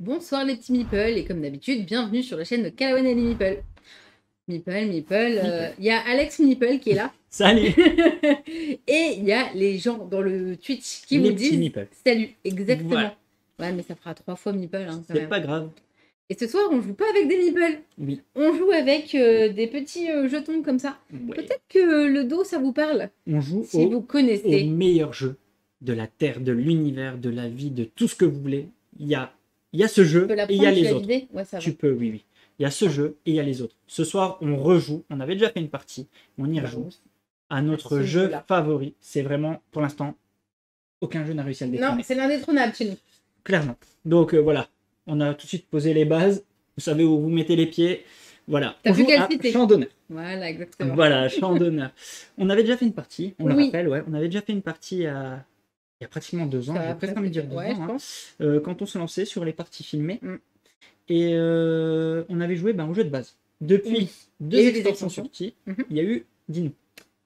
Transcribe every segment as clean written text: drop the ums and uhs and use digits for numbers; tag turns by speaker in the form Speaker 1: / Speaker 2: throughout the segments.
Speaker 1: Bonsoir les petits meeples et comme d'habitude, bienvenue sur la chaîne de Calawan et les meeples. Il y a Alex Meeple qui est là.
Speaker 2: Salut.
Speaker 1: Et il y a les gens dans le Twitch qui
Speaker 2: Les
Speaker 1: vous
Speaker 2: petits
Speaker 1: disent
Speaker 2: meeples.
Speaker 1: salut, exactement.
Speaker 2: Voilà.
Speaker 1: Ouais, mais ça fera 3 fois meeple. Hein, quand
Speaker 2: C'est
Speaker 1: même.
Speaker 2: pas grave.
Speaker 1: Et ce soir, on joue pas avec des meeples.
Speaker 2: Oui.
Speaker 1: On joue avec des petits jetons comme ça.
Speaker 2: Ouais.
Speaker 1: Peut-être que le dos, ça vous parle.
Speaker 2: On joue
Speaker 1: si vous connaissez.
Speaker 2: au meilleur jeu de la Terre, de l'univers, de la vie, de tout ce que vous voulez. Il y a ce jeu et il y a les autres.
Speaker 1: Ouais, ça
Speaker 2: Tu
Speaker 1: va.
Speaker 2: peux, oui. Il y a ce jeu et il y a les autres. Ce soir, on rejoue. On avait déjà fait une partie. On y rejoue à notre jeu favori. C'est vraiment, pour l'instant, aucun jeu n'a réussi à le détrôner.
Speaker 1: Non, c'est l'indétrônable chez nous.
Speaker 2: Clairement. Donc voilà, on a tout de suite posé les bases. Vous savez où vous mettez les pieds. Voilà.
Speaker 1: T'as
Speaker 2: On
Speaker 1: plus
Speaker 2: joue
Speaker 1: qu'à
Speaker 2: à
Speaker 1: le citer.
Speaker 2: Champ d'honneur.
Speaker 1: Voilà, exactement.
Speaker 2: Voilà, Champ d'honneur. On avait déjà fait une partie, on le
Speaker 1: Oui.
Speaker 2: rappelle, ouais. On avait déjà fait une partie il y a pratiquement 2 ans, j'ai presque envie de dire 2
Speaker 1: ouais,
Speaker 2: ans,
Speaker 1: je pense.
Speaker 2: quand on se lançait sur les parties filmées.
Speaker 1: Mm.
Speaker 2: Et on avait joué au jeu de base. Depuis 2 extensions sorties, il y a eu, dis-nous.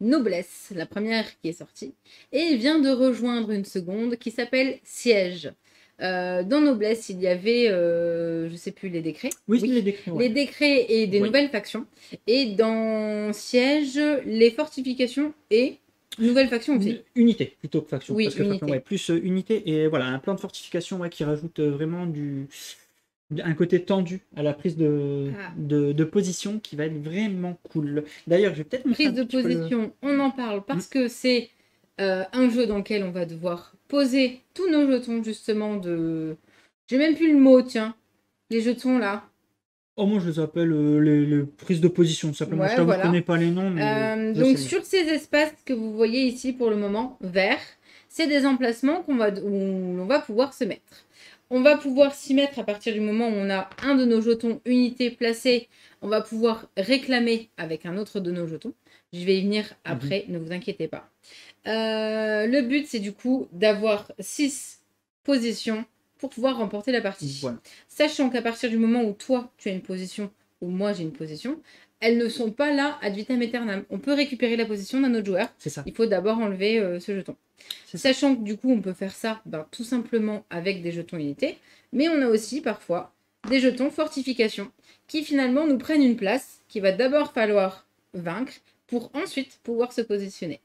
Speaker 1: Noblesse, la première qui est sortie, et il vient de rejoindre une seconde qui s'appelle Siège. Dans Noblesse, il y avait, je sais plus, les décrets.
Speaker 2: Oui, les décrets. Ouais.
Speaker 1: Les décrets et des nouvelles factions. Et dans Siège, les fortifications et nouvelles factions aussi.
Speaker 2: Unité plutôt que faction.
Speaker 1: Oui,
Speaker 2: parce que
Speaker 1: unité.
Speaker 2: Faction, plus unité. Et voilà, un plan de fortification qui rajoute vraiment un côté tendu à la prise de position qui va être vraiment cool. D'ailleurs, je vais peut-être montrer
Speaker 1: prise de position, on en parle parce que c'est un jeu dans lequel on va devoir poser tous nos jetons justement de... J'ai même plus le mot, tiens. Les jetons là.
Speaker 2: Oh, moi je les appelle les prises de position simplement.
Speaker 1: Ouais,
Speaker 2: je ne connais pas les noms. Mais
Speaker 1: donc sur ces espaces que vous voyez ici pour le moment, verts, c'est des emplacements où on va pouvoir se mettre. On va pouvoir s'y mettre à partir du moment où on a un de nos jetons unité placé. On va pouvoir réclamer avec un autre de nos jetons. Je vais y venir après, ne vous inquiétez pas. Le but, c'est du coup d'avoir 6 positions pour pouvoir remporter la partie.
Speaker 2: Voilà.
Speaker 1: Sachant qu'à partir du moment où toi, tu as une position ou moi, j'ai une position, elles ne sont pas là ad vitam aeternam. On peut récupérer la position d'un autre joueur.
Speaker 2: C'est ça.
Speaker 1: Il faut d'abord enlever ce jeton. Sachant que du coup, on peut faire ça tout simplement avec des jetons unités. Mais on a aussi parfois des jetons fortification qui finalement nous prennent une place qu'il va d'abord falloir vaincre pour ensuite pouvoir se positionner.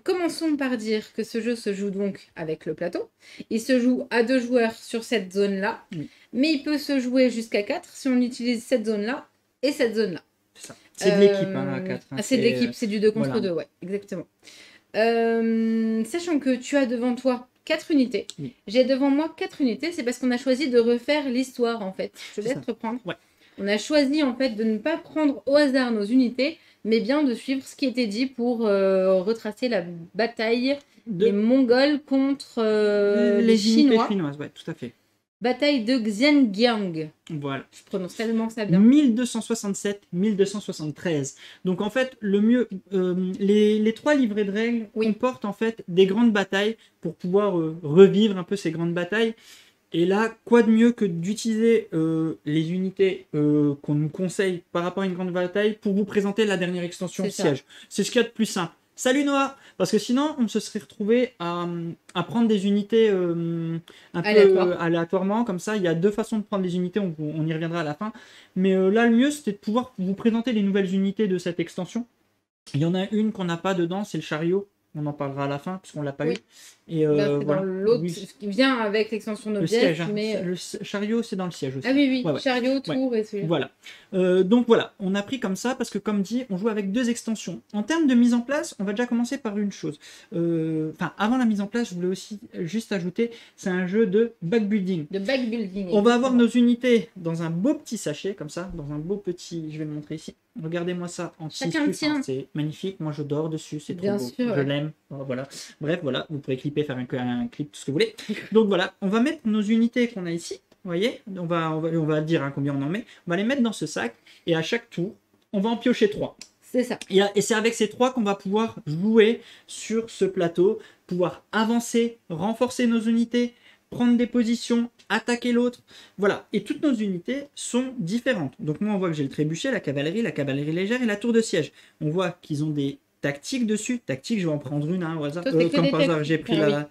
Speaker 1: Commençons par dire que ce jeu se joue donc avec le plateau. Il se joue à 2 joueurs sur cette zone-là. Oui. Mais il peut se jouer jusqu'à 4 si on utilise cette zone-là et cette zone-là.
Speaker 2: C'est ça. C'est de l'équipe, à 4.
Speaker 1: C'est de l'équipe, c'est du 2 contre 2, ouais, exactement. Sachant que tu as devant toi 4 unités. Oui. J'ai devant moi 4 unités, c'est parce qu'on a choisi de refaire l'histoire, en fait. Je te laisse reprendre. Ouais. On a choisi, en fait, de ne pas prendre au hasard nos unités, mais bien de suivre ce qui était dit pour retracer la bataille des Mongols contre les Chinois.
Speaker 2: Chinoises, ouais, tout à fait.
Speaker 1: Bataille de Xiangyang.
Speaker 2: Voilà.
Speaker 1: Je prononce tellement ça bien.
Speaker 2: 1267-1273. Donc en fait, le mieux, les 3 livrets de règles comportent en fait des grandes batailles pour pouvoir revivre un peu ces grandes batailles. Et là, quoi de mieux que d'utiliser les unités qu'on nous conseille par rapport à une grande bataille pour vous présenter la dernière extension Siège. C'est ce qu'il y a de plus simple. Salut Noah! Parce que sinon, on se serait retrouvé à prendre des unités un peu aléatoirement. Comme ça, il y a 2 façons de prendre les unités, on y reviendra à la fin. Mais là, le mieux, c'était de pouvoir vous présenter les nouvelles unités de cette extension. Il y en a une qu'on n'a pas dedans, c'est le chariot. On en parlera à la fin, puisqu'on ne l'a pas eu. Et
Speaker 1: voilà. Dans l'autre, ce qui vient avec l'extension de
Speaker 2: siège. Mais... Le chariot, c'est dans le siège aussi.
Speaker 1: Ah oui, ouais. Chariot, tour et celui-là.
Speaker 2: Voilà. Donc voilà, on a pris comme ça, parce que comme dit, on joue avec 2 extensions. En termes de mise en place, on va déjà commencer par une chose. Avant la mise en place, je voulais aussi juste ajouter, c'est un jeu de backbuilding. On va avoir nos unités dans un beau petit sachet, comme ça, dans un beau petit... Je vais le montrer ici. Regardez-moi ça en tissu, c'est magnifique. Moi, je dors dessus, c'est trop beau. Je l'aime. Voilà. Bref, voilà, vous pourrez clipper, faire un clip, tout ce que vous voulez. Donc voilà, on va mettre nos unités qu'on a ici. Vous voyez, on va dire combien on en met. On va les mettre dans ce sac et à chaque tour, on va en piocher 3.
Speaker 1: C'est ça.
Speaker 2: Et c'est avec ces 3 qu'on va pouvoir jouer sur ce plateau, pouvoir avancer, renforcer nos unités, prendre des positions, attaquer l'autre. Voilà. Et toutes nos unités sont différentes. Donc moi, on voit que j'ai le trébuchet, la cavalerie légère et la tour de siège. On voit qu'ils ont des tactiques dessus. Tactiques, je vais en prendre une au hasard. Comme par hasard, j'ai pris la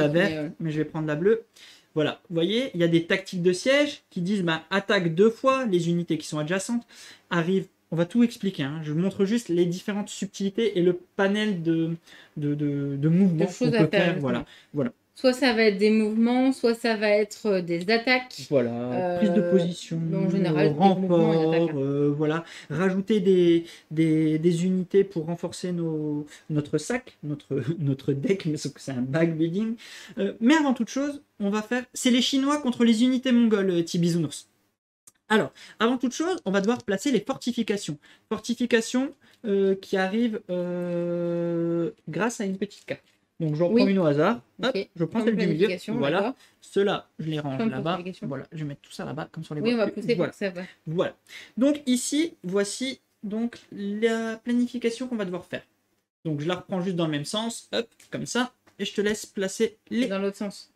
Speaker 2: verte, mais je vais prendre la bleue. Voilà, vous voyez, il y a des tactiques de siège qui disent bah, attaque 2 fois, les unités qui sont adjacentes arrivent. On va tout expliquer, hein. Je vous montre juste les différentes subtilités et le panel de mouvements qu'on peut faire. Voilà.
Speaker 1: Soit ça va être des mouvements, soit ça va être des attaques.
Speaker 2: Voilà, prise de position,
Speaker 1: en général,
Speaker 2: renfort, voilà. Rajouter des unités pour renforcer notre sac, notre deck, mais sauf que c'est un back building. Mais avant toute chose, on va faire... C'est les Chinois contre les unités mongoles, Tibisounours. Alors, avant toute chose, on va devoir placer les fortifications. Fortifications qui arrivent grâce à une petite carte. Donc j'en prends une au hasard. Hop, je prends celle du milieu. Voilà. Ceux-là, je les range là-bas. Voilà, je vais mettre tout ça là-bas, comme sur les
Speaker 1: boîtes. Oui, on va pousser pour que ça va.
Speaker 2: Voilà. Donc ici, voici donc la planification qu'on va devoir faire. Donc je la reprends juste dans le même sens. Hop, comme ça. Et je te laisse placer les...
Speaker 1: Dans l'autre sens.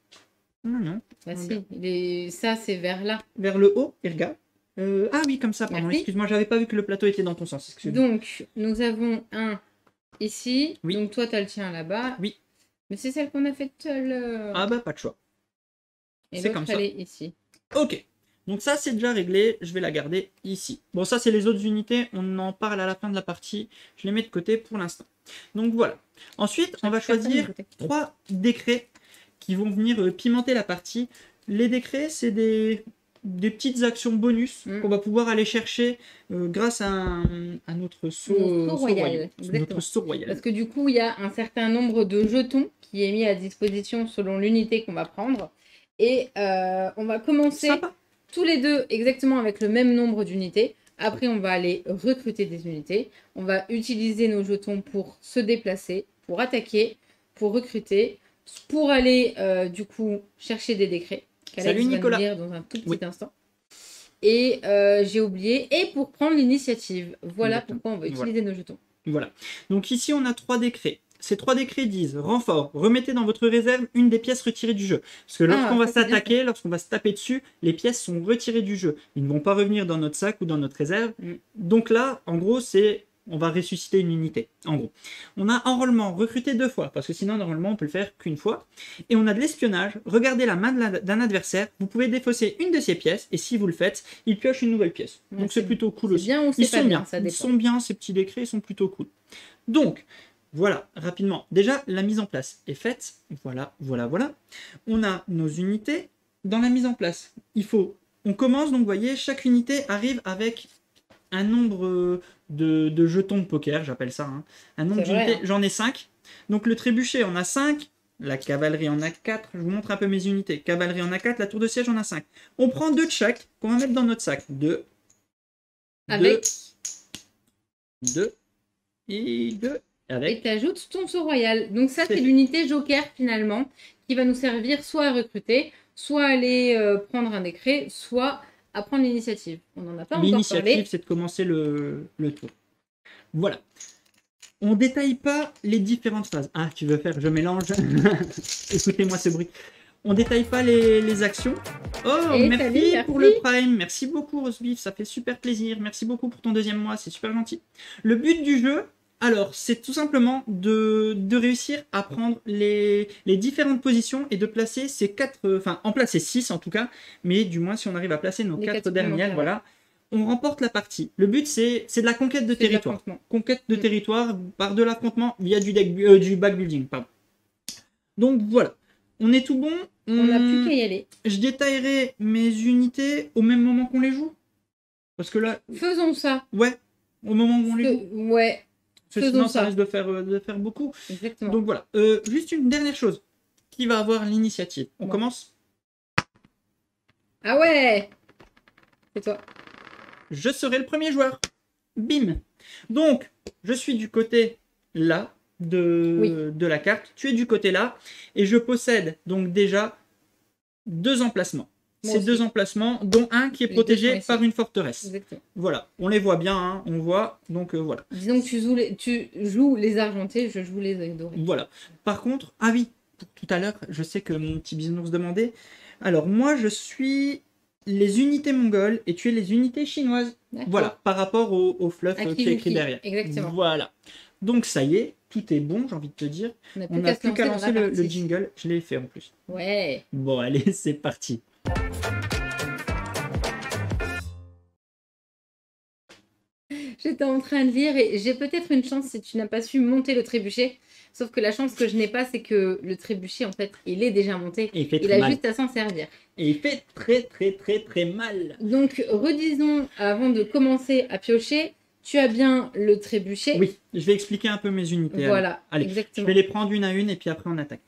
Speaker 2: Non.
Speaker 1: Bah si, ça c'est vers là.
Speaker 2: Vers le haut, et regarde. Ah oui, comme ça, pardon. Excuse-moi, j'avais pas vu que le plateau était dans ton sens.
Speaker 1: Donc, nous avons un ici.
Speaker 2: Oui.
Speaker 1: Donc toi, tu as le tien là-bas.
Speaker 2: Oui.
Speaker 1: Mais c'est celle qu'on a faite tout à l'heure.
Speaker 2: Ah bah, pas de choix.
Speaker 1: C'est comme ça. Elle est ici.
Speaker 2: Ok. Donc ça, c'est déjà réglé. Je vais la garder ici. Bon, ça, c'est les autres unités. On en parle à la fin de la partie. Je les mets de côté pour l'instant. Donc voilà. Ensuite, on va choisir 3 décrets qui vont venir pimenter la partie. Les décrets, c'est des petites actions bonus qu'on va pouvoir aller chercher grâce à notre saut royal. Notre saut royal.
Speaker 1: Parce que du coup, il y a un certain nombre de jetons qui est mis à disposition selon l'unité qu'on va prendre. Et on va commencer tous les deux exactement avec le même nombre d'unités. Après, on va aller recruter des unités. On va utiliser nos jetons pour se déplacer, pour attaquer, pour recruter, pour aller du coup chercher des décrets.
Speaker 2: Salut Nicolas.
Speaker 1: Va nous dire dans un tout petit instant. Et j'ai oublié. Et pour prendre l'initiative. Voilà pourquoi on va utiliser nos jetons.
Speaker 2: Voilà. Donc ici, on a 3 décrets. Ces 3 décrets disent renfort, remettez dans votre réserve une des pièces retirées du jeu. Parce que lorsqu'on va s'attaquer, lorsqu'on va se taper dessus, les pièces sont retirées du jeu. Ils ne vont pas revenir dans notre sac ou dans notre réserve. Donc là, en gros, on va ressusciter une unité, en gros. On a enrôlement, recruter 2 fois, parce que sinon, normalement, on peut le faire qu'une fois. Et on a de l'espionnage, regardez la main d'un adversaire, vous pouvez défausser une de ses pièces, et si vous le faites, il pioche une nouvelle pièce. Donc c'est plutôt cool aussi.
Speaker 1: Bien ou
Speaker 2: ils
Speaker 1: sont bien,
Speaker 2: ils sont bien, ces petits décrets, ils sont plutôt cool. Donc, voilà, rapidement. Déjà, la mise en place est faite. Voilà. On a nos unités. Dans la mise en place, on commence, donc vous voyez, chaque unité arrive avec un nombre de jetons de poker, j'appelle ça. Hein. Un nombre d'unités, j'en ai 5. Donc le trébuchet, on a 5. La cavalerie en a 4. Je vous montre un peu mes unités. Cavalerie en a 4. La tour de siège en a 5. On prend 2 de chaque qu'on va mettre dans notre sac. 2.
Speaker 1: Avec
Speaker 2: 2. Et 2.
Speaker 1: Et tu ajoutes ton saut royal. Donc ça, c'est l'unité joker finalement qui va nous servir soit à recruter, soit à aller prendre un décret, soit à prendre l'initiative. On n'en a pas encore parlé.
Speaker 2: L'initiative, c'est de commencer le tour. Voilà. On ne détaille pas les différentes phases. Ah, tu veux faire, je mélange. Écoutez-moi ce bruit. On ne détaille pas les actions. Oh, merci pour le Prime. Merci beaucoup, Rosebif. Ça fait super plaisir. Merci beaucoup pour ton 2e mois. C'est super gentil. Le but du jeu... Alors, c'est tout simplement de réussir à prendre les différentes positions et de placer ces 4... Enfin, en placer 6 en tout cas, mais du moins si on arrive à placer nos 4 dernières, voilà, on remporte la partie. Le but, c'est de la conquête de territoire. Conquête de territoire par de l'affrontement via du backbuilding. Donc voilà, on est tout bon.
Speaker 1: On n'a plus qu'à y aller.
Speaker 2: Je détaillerai mes unités au même moment qu'on les joue. Parce que là...
Speaker 1: Faisons ça.
Speaker 2: Ouais, au moment où on les joue.
Speaker 1: Ouais.
Speaker 2: Sinon, ça risque de faire beaucoup.
Speaker 1: Exactement.
Speaker 2: Donc voilà. Juste une dernière chose. Qui va avoir l'initiative? On commence?
Speaker 1: Ah ouais! C'est toi.
Speaker 2: Je serai le premier joueur. Bim! Donc, je suis du côté là de la carte. Tu es du côté là. Et je possède donc déjà 2 emplacements. Ces 2 emplacements, dont un qui est protégé par une forteresse.
Speaker 1: Exactement.
Speaker 2: Voilà, on les voit bien, hein, on voit, donc voilà.
Speaker 1: Disons que tu joues les argentés, je joue les dorés.
Speaker 2: Voilà. Par contre, ah oui, tout à l'heure, je sais que mon petit bisounours demandait. Alors moi, je suis les unités mongoles et tu es les unités chinoises. Voilà, par rapport au fluff qui est écrit derrière.
Speaker 1: Exactement.
Speaker 2: Voilà. Donc ça y est, tout est bon, j'ai envie de te dire. On n'a plus qu'à lancer le jingle. Je l'ai fait en plus.
Speaker 1: Ouais.
Speaker 2: Bon, allez, c'est parti.
Speaker 1: J'étais en train de lire et j'ai peut-être une chance si tu n'as pas su monter le trébuchet. Sauf que la chance que je n'ai pas, c'est que le trébuchet, en fait, il est déjà monté. Il a juste à s'en servir.
Speaker 2: Et il fait très mal.
Speaker 1: Donc, redisons, avant de commencer à piocher, tu as bien le trébuchet.
Speaker 2: Oui, je vais expliquer un peu mes unités.
Speaker 1: Voilà,
Speaker 2: allez,
Speaker 1: exactement.
Speaker 2: Je vais les prendre une à une et puis après on attaque.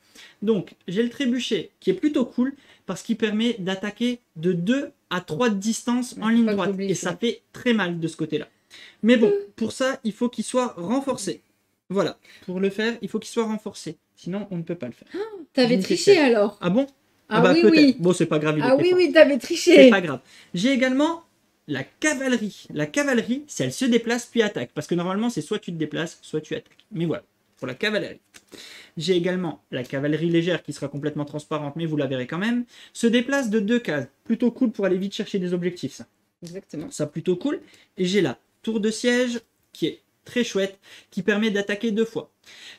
Speaker 2: Donc, j'ai le trébuchet qui est plutôt cool parce qu'il permet d'attaquer de 2 à 3 de distance en ligne droite. Et ça fait très mal de ce côté-là. Mais bon, pour ça, il faut qu'il soit renforcé. Voilà, pour le faire, il faut qu'il soit renforcé. Sinon, on ne peut pas le faire.
Speaker 1: Oh, t'avais triché alors?
Speaker 2: Ah bon?
Speaker 1: Ah bah, oui.
Speaker 2: Bon, c'est pas grave.
Speaker 1: Oui, t'avais triché.
Speaker 2: C'est pas grave. J'ai également la cavalerie. La cavalerie, c'est elle se déplace puis attaque. Parce que normalement, c'est soit tu te déplaces, soit tu attaques. Mais voilà, pour la cavalerie. J'ai également la cavalerie légère qui sera complètement transparente, mais vous la verrez quand même. Se déplace de 2 cases. Plutôt cool pour aller vite chercher des objectifs, ça.
Speaker 1: Exactement.
Speaker 2: Ça, plutôt cool. Et j'ai la tour de siège qui est très chouette, qui permet d'attaquer 2 fois.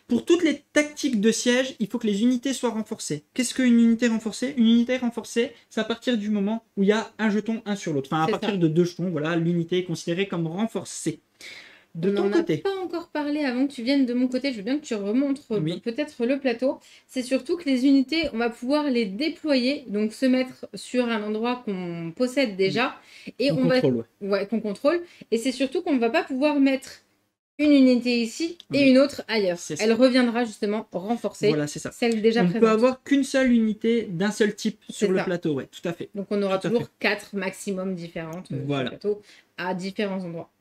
Speaker 2: Pour toutes les tactiques de siège, il faut que les unités soient renforcées. Qu'est-ce qu'une unité renforcée? Une unité renforcée, c'est à partir du moment où il y a un jeton un sur l'autre. Enfin, à partir de 2 jetons, voilà, l'unité est considérée comme renforcée. De ton côté.
Speaker 1: On n'en a pas encore parlé avant que tu viennes de mon côté. Je veux bien que tu remontres peut-être le plateau. C'est surtout que les unités, on va pouvoir les déployer, donc se mettre sur un endroit qu'on possède déjà. Et qu'on contrôle. Et c'est surtout qu'on ne va pas pouvoir mettre une unité ici et une autre ailleurs. Elle reviendra justement renforcer celle déjà présente.
Speaker 2: On ne peut avoir qu'une seule unité d'un seul type sur le plateau, ouais, tout à fait.
Speaker 1: Donc on aura toujours 4 maximum différentes sur le plateau à différents endroits.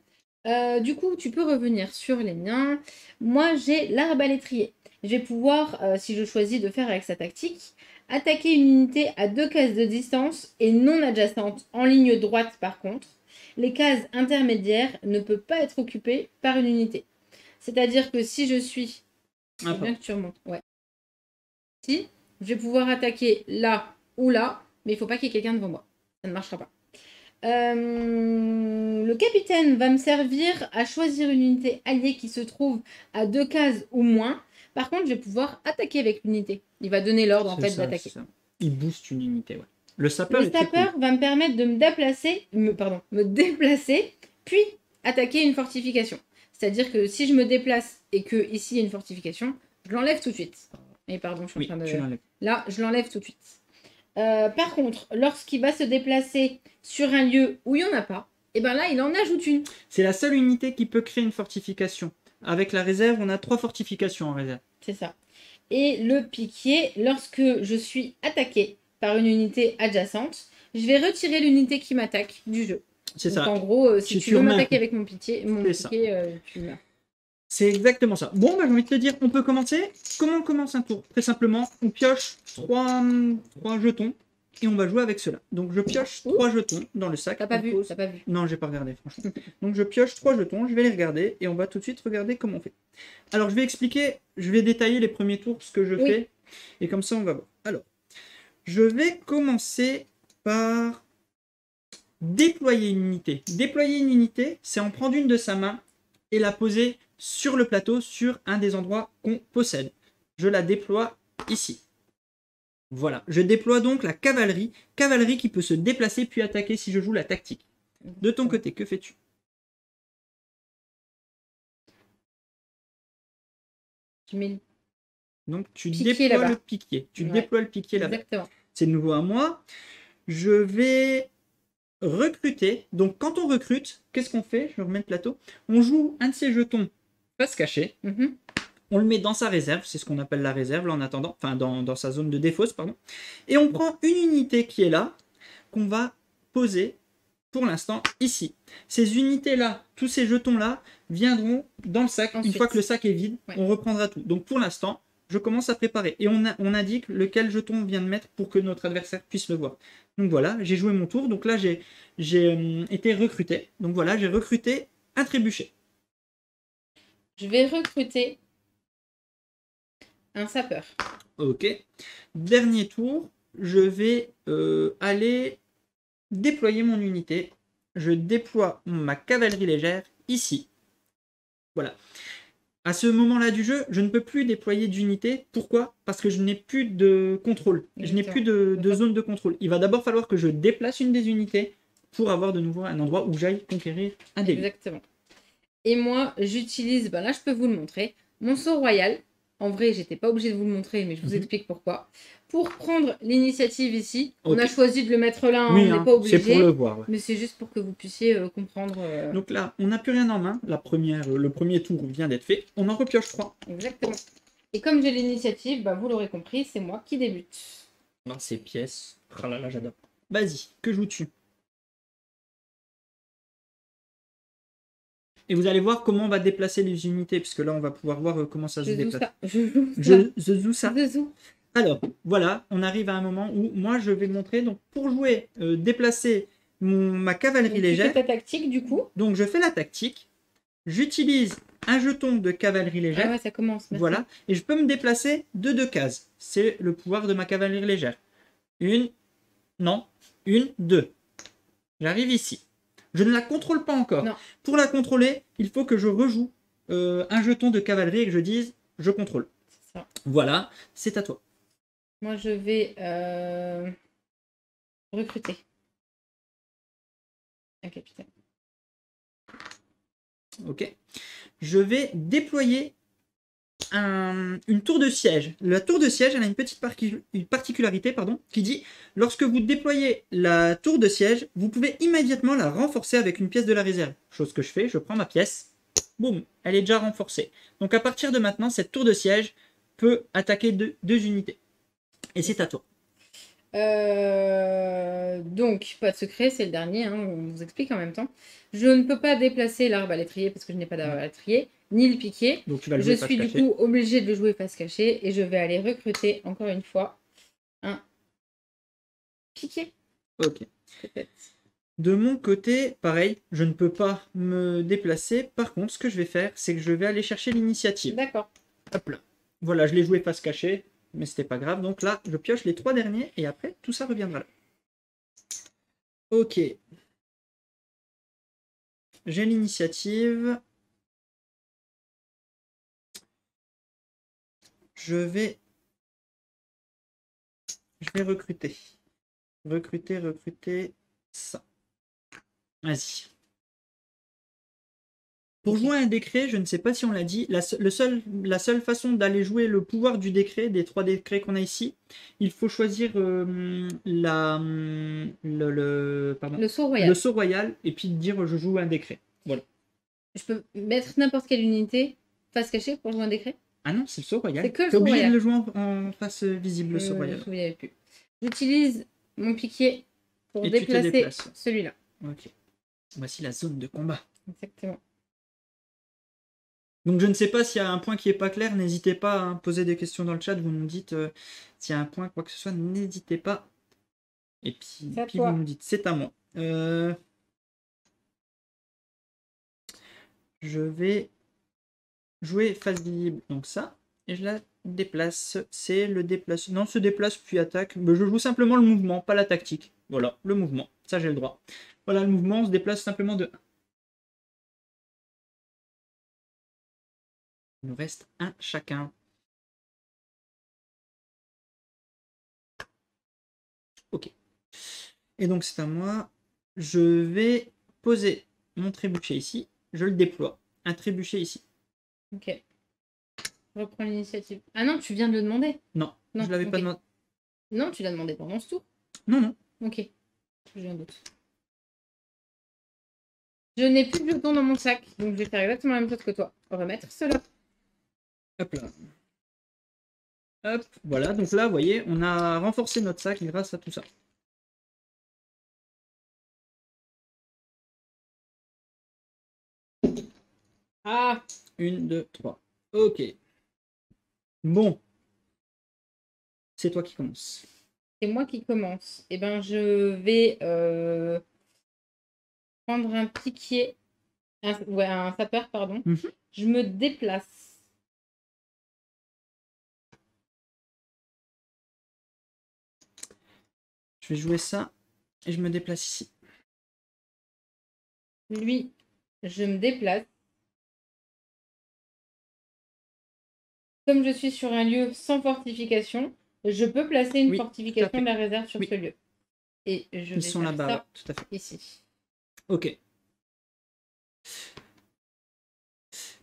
Speaker 1: Du coup, tu peux revenir sur les miens. Moi, j'ai l'arbalétrier. Je vais pouvoir, si je choisis de faire avec sa tactique, attaquer une unité à 2 cases de distance et non adjacente en ligne droite par contre. Les cases intermédiaires ne peuvent pas être occupées par une unité. C'est-à-dire que si je suis... C'est bien que tu remontes. Ouais. Si, je vais pouvoir attaquer là ou là, mais il ne faut pas qu'il y ait quelqu'un devant moi. Ça ne marchera pas. Le capitaine va me servir à choisir une unité alliée qui se trouve à 2 cases ou moins. Par contre, je vais pouvoir attaquer avec l'unité. Il va donner l'ordre en fait d'attaquer.
Speaker 2: Il booste une unité, ouais. Le sapeur
Speaker 1: va me permettre de me déplacer, puis attaquer une fortification. C'est-à-dire que si je me déplace et que ici il y a une fortification, je l'enlève tout de suite. Et pardon, je suis en train de... Là, je l'enlève tout de suite. Par contre, lorsqu'il va se déplacer sur un lieu où il n'y en a pas, et ben là, il en ajoute une.
Speaker 2: C'est la seule unité qui peut créer une fortification. Avec la réserve, on a 3 fortifications en réserve.
Speaker 1: C'est ça. Et le piquier, lorsque je suis attaqué par une unité adjacente, je vais retirer l'unité qui m'attaque du jeu.
Speaker 2: C'est ça.
Speaker 1: En gros, si tu veux m'attaquer avec mon piquier, tu meurs.
Speaker 2: C'est exactement ça. Bon, bah, j'ai envie de te dire, on peut commencer. Comment on commence un tour? Très simplement, on pioche 3 jetons et on va jouer avec cela. Donc je pioche 3 jetons dans le sac.
Speaker 1: T'as pas vu?
Speaker 2: Non, j'ai pas regardé, franchement. Donc je pioche 3 jetons, je vais les regarder et on va tout de suite regarder comment on fait. Alors je vais expliquer, je vais détailler les premiers tours, ce que je fais. Et comme ça, on va voir. Alors, je vais commencer par déployer une unité. Déployer une unité, c'est en prendre une de sa main et la poser sur le plateau, sur un des endroits qu'on possède. Je la déploie ici. Voilà, je déploie donc la cavalerie. Cavalerie qui peut se déplacer puis attaquer si je joue la tactique. De ton côté, que fais-tu? Donc tu déploies le piquier. Tu déploies le piquier là-bas. C'est de nouveau à moi. Je vais recruter. Donc quand on recrute, qu'est-ce qu'on fait? Je remets le plateau. On joue un de ces jetons face cachée. On le met dans sa réserve, c'est ce qu'on appelle la réserve là en attendant, enfin dans sa zone de défausse, pardon. Et on prend une unité qui est là, qu'on va poser pour l'instant ici. Ces unités-là, tous ces jetons-là, viendront dans le sac. Ensuite, une fois que le sac est vide, on reprendra tout. Donc pour l'instant, je commence à préparer. Et on indique lequel jeton on vient de mettre pour que notre adversaire puisse le voir. Donc voilà, j'ai joué mon tour. Donc là, j'ai été recruté. Donc voilà, j'ai recruté un trébuchet.
Speaker 1: Je vais recruter un sapeur.
Speaker 2: Ok. Dernier tour, je vais aller déployer mon unité. Je déploie ma cavalerie légère ici. Voilà. À ce moment-là du jeu, je ne peux plus déployer d'unité. Pourquoi? Parce que je n'ai plus de contrôle. Je n'ai plus de zone de contrôle. Il va d'abord falloir que je déplace une des unités pour avoir de nouveau un endroit où j'aille conquérir un des lieux.
Speaker 1: Exactement. Et moi, j'utilise, là je peux vous le montrer, mon sceau royal. En vrai, j'étais pas obligée de vous le montrer, mais je vous explique pourquoi. Pour prendre l'initiative ici, on a choisi de le mettre là,
Speaker 2: oui,
Speaker 1: on n'est pas obligé.
Speaker 2: C'est pour le voir. Ouais.
Speaker 1: Mais c'est juste pour que vous puissiez comprendre.
Speaker 2: Donc là, on n'a plus rien en main. Le premier tour vient d'être fait. On en repioche 3.
Speaker 1: Exactement. Et comme j'ai l'initiative, vous l'aurez compris, c'est moi qui débute.
Speaker 2: Dans ces pièces. Oh là là, j'adore. Vas-y, que joues-tu? Et vous allez voir comment on va déplacer les unités, puisque là, on va pouvoir voir comment ça se déplace. Je joue ça. Alors, voilà, on arrive à un moment où moi, je vais montrer, donc pour jouer, déplacer ma cavalerie légère.
Speaker 1: Tu fais ta tactique, du coup.
Speaker 2: Donc, je fais la tactique. J'utilise un jeton de cavalerie légère.
Speaker 1: Ah ouais, ça commence. Merci.
Speaker 2: Voilà, et je peux me déplacer de 2 cases. C'est le pouvoir de ma cavalerie légère. Une, 2. J'arrive ici. Je ne la contrôle pas encore.
Speaker 1: Non.
Speaker 2: Pour la contrôler, il faut que je rejoue un jeton de cavalerie et que je dise je contrôle.
Speaker 1: C'est ça.
Speaker 2: Voilà, c'est à toi.
Speaker 1: Moi, je vais recruter un capitaine.
Speaker 2: Ok. Je vais déployer une tour de siège. La tour de siège, elle a une petite particularité qui dit lorsque vous déployez la tour de siège, vous pouvez immédiatement la renforcer avec une pièce de la réserve. Chose que je fais, je prends ma pièce, boum, elle est déjà renforcée. Donc à partir de maintenant, cette tour de siège peut attaquer deux unités. Et c'est à toi.
Speaker 1: Donc, pas de secret, c'est le dernier, on vous explique en même temps. Je ne peux pas déplacer l'arbre à l'étrier parce que je n'ai pas d'arbre à l'étrier, ni le piquer.
Speaker 2: Donc tu vas le
Speaker 1: jouer face cachée. Du coup obligée de le jouer face cachée et je vais aller recruter encore une fois un piqué.
Speaker 2: Ok. De mon côté, pareil, je ne peux pas me déplacer. Par contre, ce que je vais faire, c'est que je vais aller chercher l'initiative.
Speaker 1: D'accord.
Speaker 2: Hop là. Voilà, je l'ai joué face cachée, mais c'était pas grave. Donc là, je pioche les 3 derniers et après, tout ça reviendra là. Ok. J'ai l'initiative. Je vais recruter. Recruter ça. Vas-y. Pour jouer un décret, je ne sais pas si on l'a dit, la seule façon d'aller jouer le pouvoir du décret, des 3 décrets qu'on a ici, il faut choisir le sceau royal et puis dire je joue un décret. Voilà.
Speaker 1: Je peux mettre n'importe quelle unité face cachée pour jouer un décret?
Speaker 2: Ah non, c'est le sceau royal.
Speaker 1: C'est que le
Speaker 2: sceau royal. T'es obligé
Speaker 1: de
Speaker 2: le jouer en face visible, le sceau royal.
Speaker 1: Je ne me souviens plus. J'utilise mon piquier pour déplacer celui-là.
Speaker 2: Ok. Voici la zone de combat.
Speaker 1: Exactement.
Speaker 2: Donc je ne sais pas s'il y a un point qui n'est pas clair, n'hésitez pas à poser des questions dans le chat, vous nous dites s'il y a un point, quoi que ce soit, n'hésitez pas. Et puis vous nous dites, c'est à moi. Je vais jouer face visible, donc ça, et je la déplace. C'est le déplace. Non, se déplace puis attaque. Mais je joue simplement le mouvement, pas la tactique. Voilà, le mouvement. Ça, j'ai le droit. Voilà, le mouvement, on se déplace simplement de 1. Il nous reste un chacun. Ok. Et donc, c'est à moi. Je vais poser mon trébuchet ici. Je le déploie. Un trébuchet ici.
Speaker 1: Ok. Je reprends l'initiative. Ah non, tu viens de le demander.
Speaker 2: Non, je ne l'avais pas demandé.
Speaker 1: Non, tu l'as demandé pendant ce tour.
Speaker 2: Non.
Speaker 1: Ok. J'ai un doute. Je n'ai plus de jetons dans mon sac, donc je vais faire exactement la même chose que toi. On va mettre cela.
Speaker 2: Hop là. Hop, voilà. Donc là, vous voyez, on a renforcé notre sac grâce à tout ça.
Speaker 1: Ah,
Speaker 2: 1, 2, 3. Ok. Bon. C'est toi qui commence.
Speaker 1: C'est moi qui commence. Eh ben, je vais prendre un piquier. Un sapeur, pardon. Je me déplace.
Speaker 2: Je vais jouer ça et je me déplace ici.
Speaker 1: Lui, je me déplace. comme je suis sur un lieu sans fortification, je peux placer une fortification de la réserve sur ce lieu. Et je vais
Speaker 2: sont là-bas, ouais, tout à fait.
Speaker 1: Ici.
Speaker 2: Ok.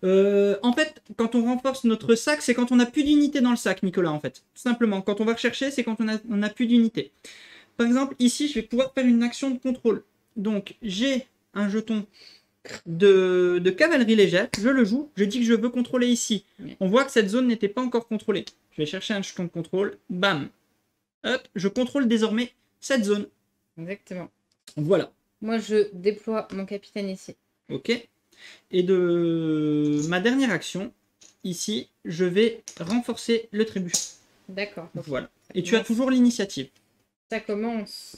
Speaker 2: En fait, quand on renforce notre sac, c'est quand on n'a plus d'unité dans le sac, Nicolas, en fait. Tout simplement. Quand on va rechercher, c'est quand on a plus d'unité. Par exemple, ici, je vais pouvoir faire une action de contrôle. Donc, j'ai un jeton de cavalerie légère, je le joue, je dis que je veux contrôler ici. On voit que cette zone n'était pas encore contrôlée. Je vais chercher un jeton de contrôle, bam. Hop, je contrôle désormais cette zone.
Speaker 1: Exactement.
Speaker 2: Voilà.
Speaker 1: Moi, je déploie mon capitaine ici.
Speaker 2: Ok. Et de ma dernière action, ici, je vais renforcer le trébuchet.
Speaker 1: D'accord.
Speaker 2: Voilà. Et tu as toujours l'initiative.
Speaker 1: Ça commence.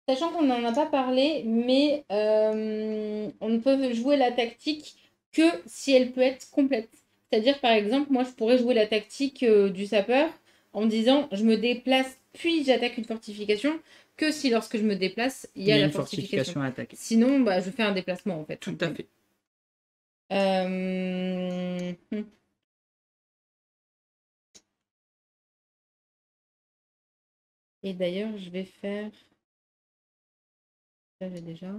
Speaker 1: Sachant qu'on n'en a pas parlé, mais on ne peut jouer la tactique que si elle peut être complète. C'est-à-dire, par exemple, moi, je pourrais jouer la tactique du sapeur en disant je me déplace, puis j'attaque une fortification, que si lorsque je me déplace, il y a la fortification
Speaker 2: à attaquer.
Speaker 1: Sinon, bah, je fais un déplacement, en fait.
Speaker 2: Tout à fait.
Speaker 1: Et d'ailleurs, je vais faire... Ça, j'ai déjà.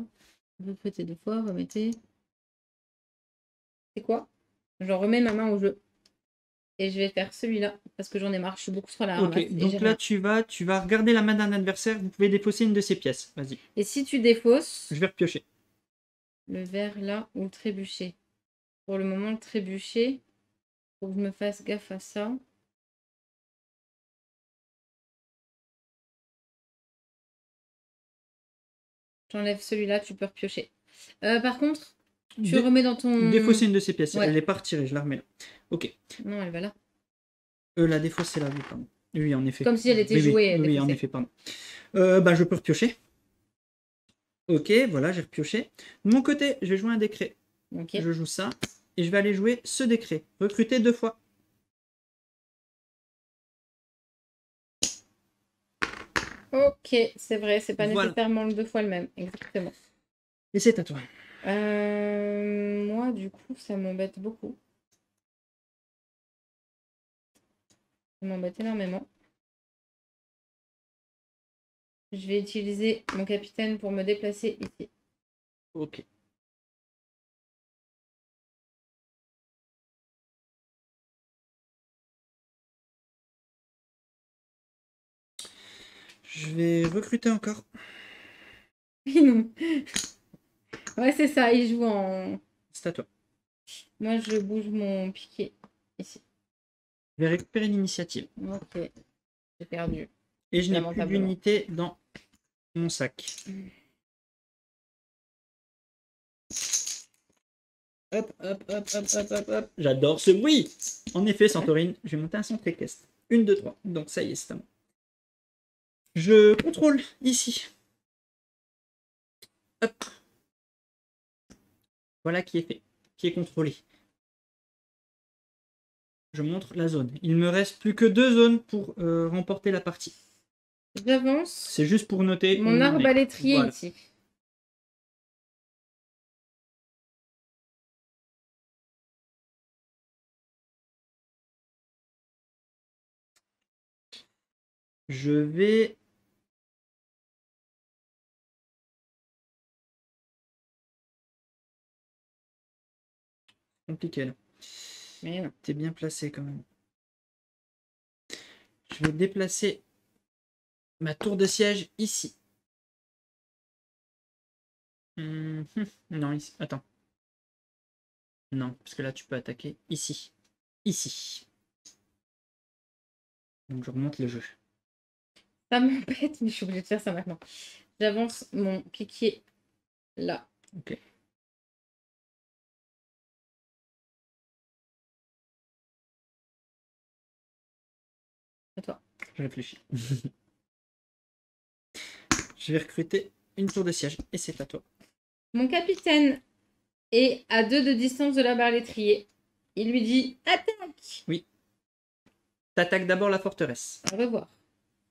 Speaker 1: Vous faites 2 fois, remettez. C'est quoi? J'en remets ma main au jeu. Et je vais faire celui-là, parce que j'en ai marre, je suis beaucoup trop à la ramasse.
Speaker 2: Ok, donc là, tu vas regarder la main d'un adversaire, vous pouvez défausser une de ses pièces. Vas-y.
Speaker 1: Et si tu défausses...
Speaker 2: Je vais repiocher.
Speaker 1: Le verre là, ou le trébuchet. Pour le moment, le trébuchet, faut que je me fasse gaffe à ça. J'enlève celui-là, tu peux repiocher. Par contre, tu remets dans ton...
Speaker 2: Défausser une de ses pièces,
Speaker 1: ouais.
Speaker 2: Elle n'est pas retirée, je la remets là. Ok.
Speaker 1: Non, elle va là.
Speaker 2: La défausser là, oui, pardon. Oui, en effet.
Speaker 1: Comme si elle était jouée.
Speaker 2: Oui, en effet, pardon. Bah, je peux repiocher. Ok, voilà, j'ai repioché. De mon côté, je vais jouer un décret.
Speaker 1: Okay.
Speaker 2: Je joue ça. Et je vais aller jouer ce décret. Recruter 2 fois.
Speaker 1: Ok, c'est vrai, c'est pas nécessairement 2 fois le même. Exactement.
Speaker 2: Et c'est à toi.
Speaker 1: Moi, du coup, ça m'embête beaucoup. Ça m'embête énormément. Je vais utiliser mon capitaine pour me déplacer ici.
Speaker 2: Ok. Je vais recruter encore.
Speaker 1: Non. Ouais, c'est ça, il joue en...
Speaker 2: C'est à toi.
Speaker 1: Moi, je bouge mon piquet ici.
Speaker 2: Je vais récupérer l'initiative.
Speaker 1: Ok, j'ai perdu.
Speaker 2: Et je n'ai plus d'unité dans mon sac. Hop, hop, hop, hop, hop, hop, hop. J'adore ce bruit. En effet, Santorine, je vais monter un centre équestre. 1, 2, 3. Donc ça y est, c'est à moi. Je contrôle ici. Hop. Voilà qui est fait. Qui est contrôlé. Je montre la zone. Il me reste plus que 2 zones pour remporter la partie.
Speaker 1: J'avance.
Speaker 2: C'est juste pour noter.
Speaker 1: Mon arbalétrier voilà. Ici.
Speaker 2: Je vais... Compliqué là.
Speaker 1: Mais non.
Speaker 2: T'es bien placé quand même. Je vais déplacer ma tour de siège ici. Non, ici. Attends. Non, parce que là, tu peux attaquer ici. Ici. Donc, je remonte le jeu.
Speaker 1: Ça m'embête, mais je suis obligée de faire ça maintenant. J'avance mon piquier là.
Speaker 2: Ok.
Speaker 1: À toi.
Speaker 2: Je réfléchis. Je vais recruter une tour de siège et c'est à toi.
Speaker 1: Mon capitaine est à 2 de distance de l'arbalétrier. Il lui dit attaque.
Speaker 2: Oui. T'attaques d'abord la forteresse.
Speaker 1: Au revoir.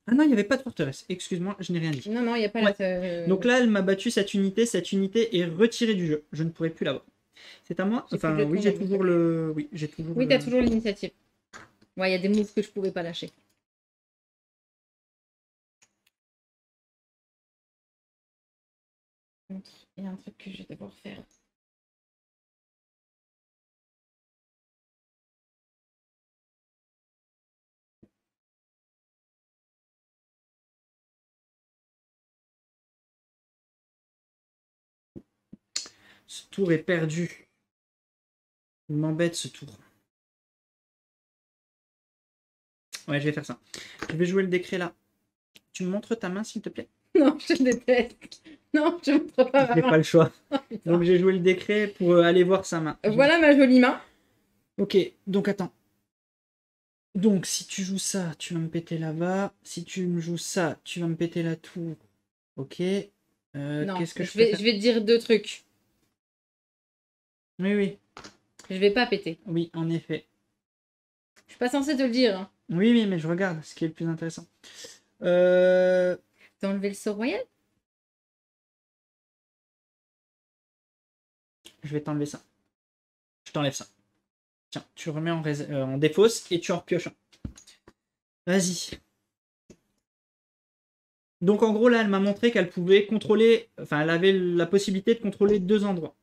Speaker 2: Ah non, il n'y avait pas de forteresse. Excuse-moi, je n'ai rien dit.
Speaker 1: Non, non, il n'y a pas
Speaker 2: ouais. Donc là, elle m'a battu cette unité. Cette unité est retirée du jeu. Je ne pourrai plus l'avoir. C'est à moi. Enfin, oui, j'ai toujours le. Oui, j'ai toujours.
Speaker 1: Oui, t'as toujours l'initiative. Ouais, il y a des moves que je pouvais pas lâcher. Il y a un truc que je vais devoir faire.
Speaker 2: Ce tour est perdu. Il m'embête ce tour. Ouais, je vais faire ça. Je vais jouer le décret là. Tu me montres ta main, s'il te plaît?
Speaker 1: Non, je déteste. Non, je ne montre pas ma main.
Speaker 2: J'ai pas le choix. Oh, donc j'ai joué le décret pour aller voir sa main.
Speaker 1: Voilà ma jolie main.
Speaker 2: Ok, donc attends. Donc si tu joues ça, tu vas me péter là-bas. Si tu me joues ça, tu vas me péter la tour. Ok. Qu'est-ce que je
Speaker 1: vais te dire deux trucs.
Speaker 2: Oui, oui.
Speaker 1: Je vais pas péter.
Speaker 2: Oui, en effet.
Speaker 1: Je suis pas censée te le dire. Hein.
Speaker 2: Oui, oui, mais je regarde ce qui est le plus intéressant.
Speaker 1: T'as enlevé le sort royal?
Speaker 2: Je vais t'enlever ça. Je t'enlève ça. Tiens, tu le remets en défausse et tu en repioches un. Vas-y. Donc en gros, là, elle m'a montré qu'elle pouvait contrôler... Enfin, elle avait la possibilité de contrôler 2 endroits.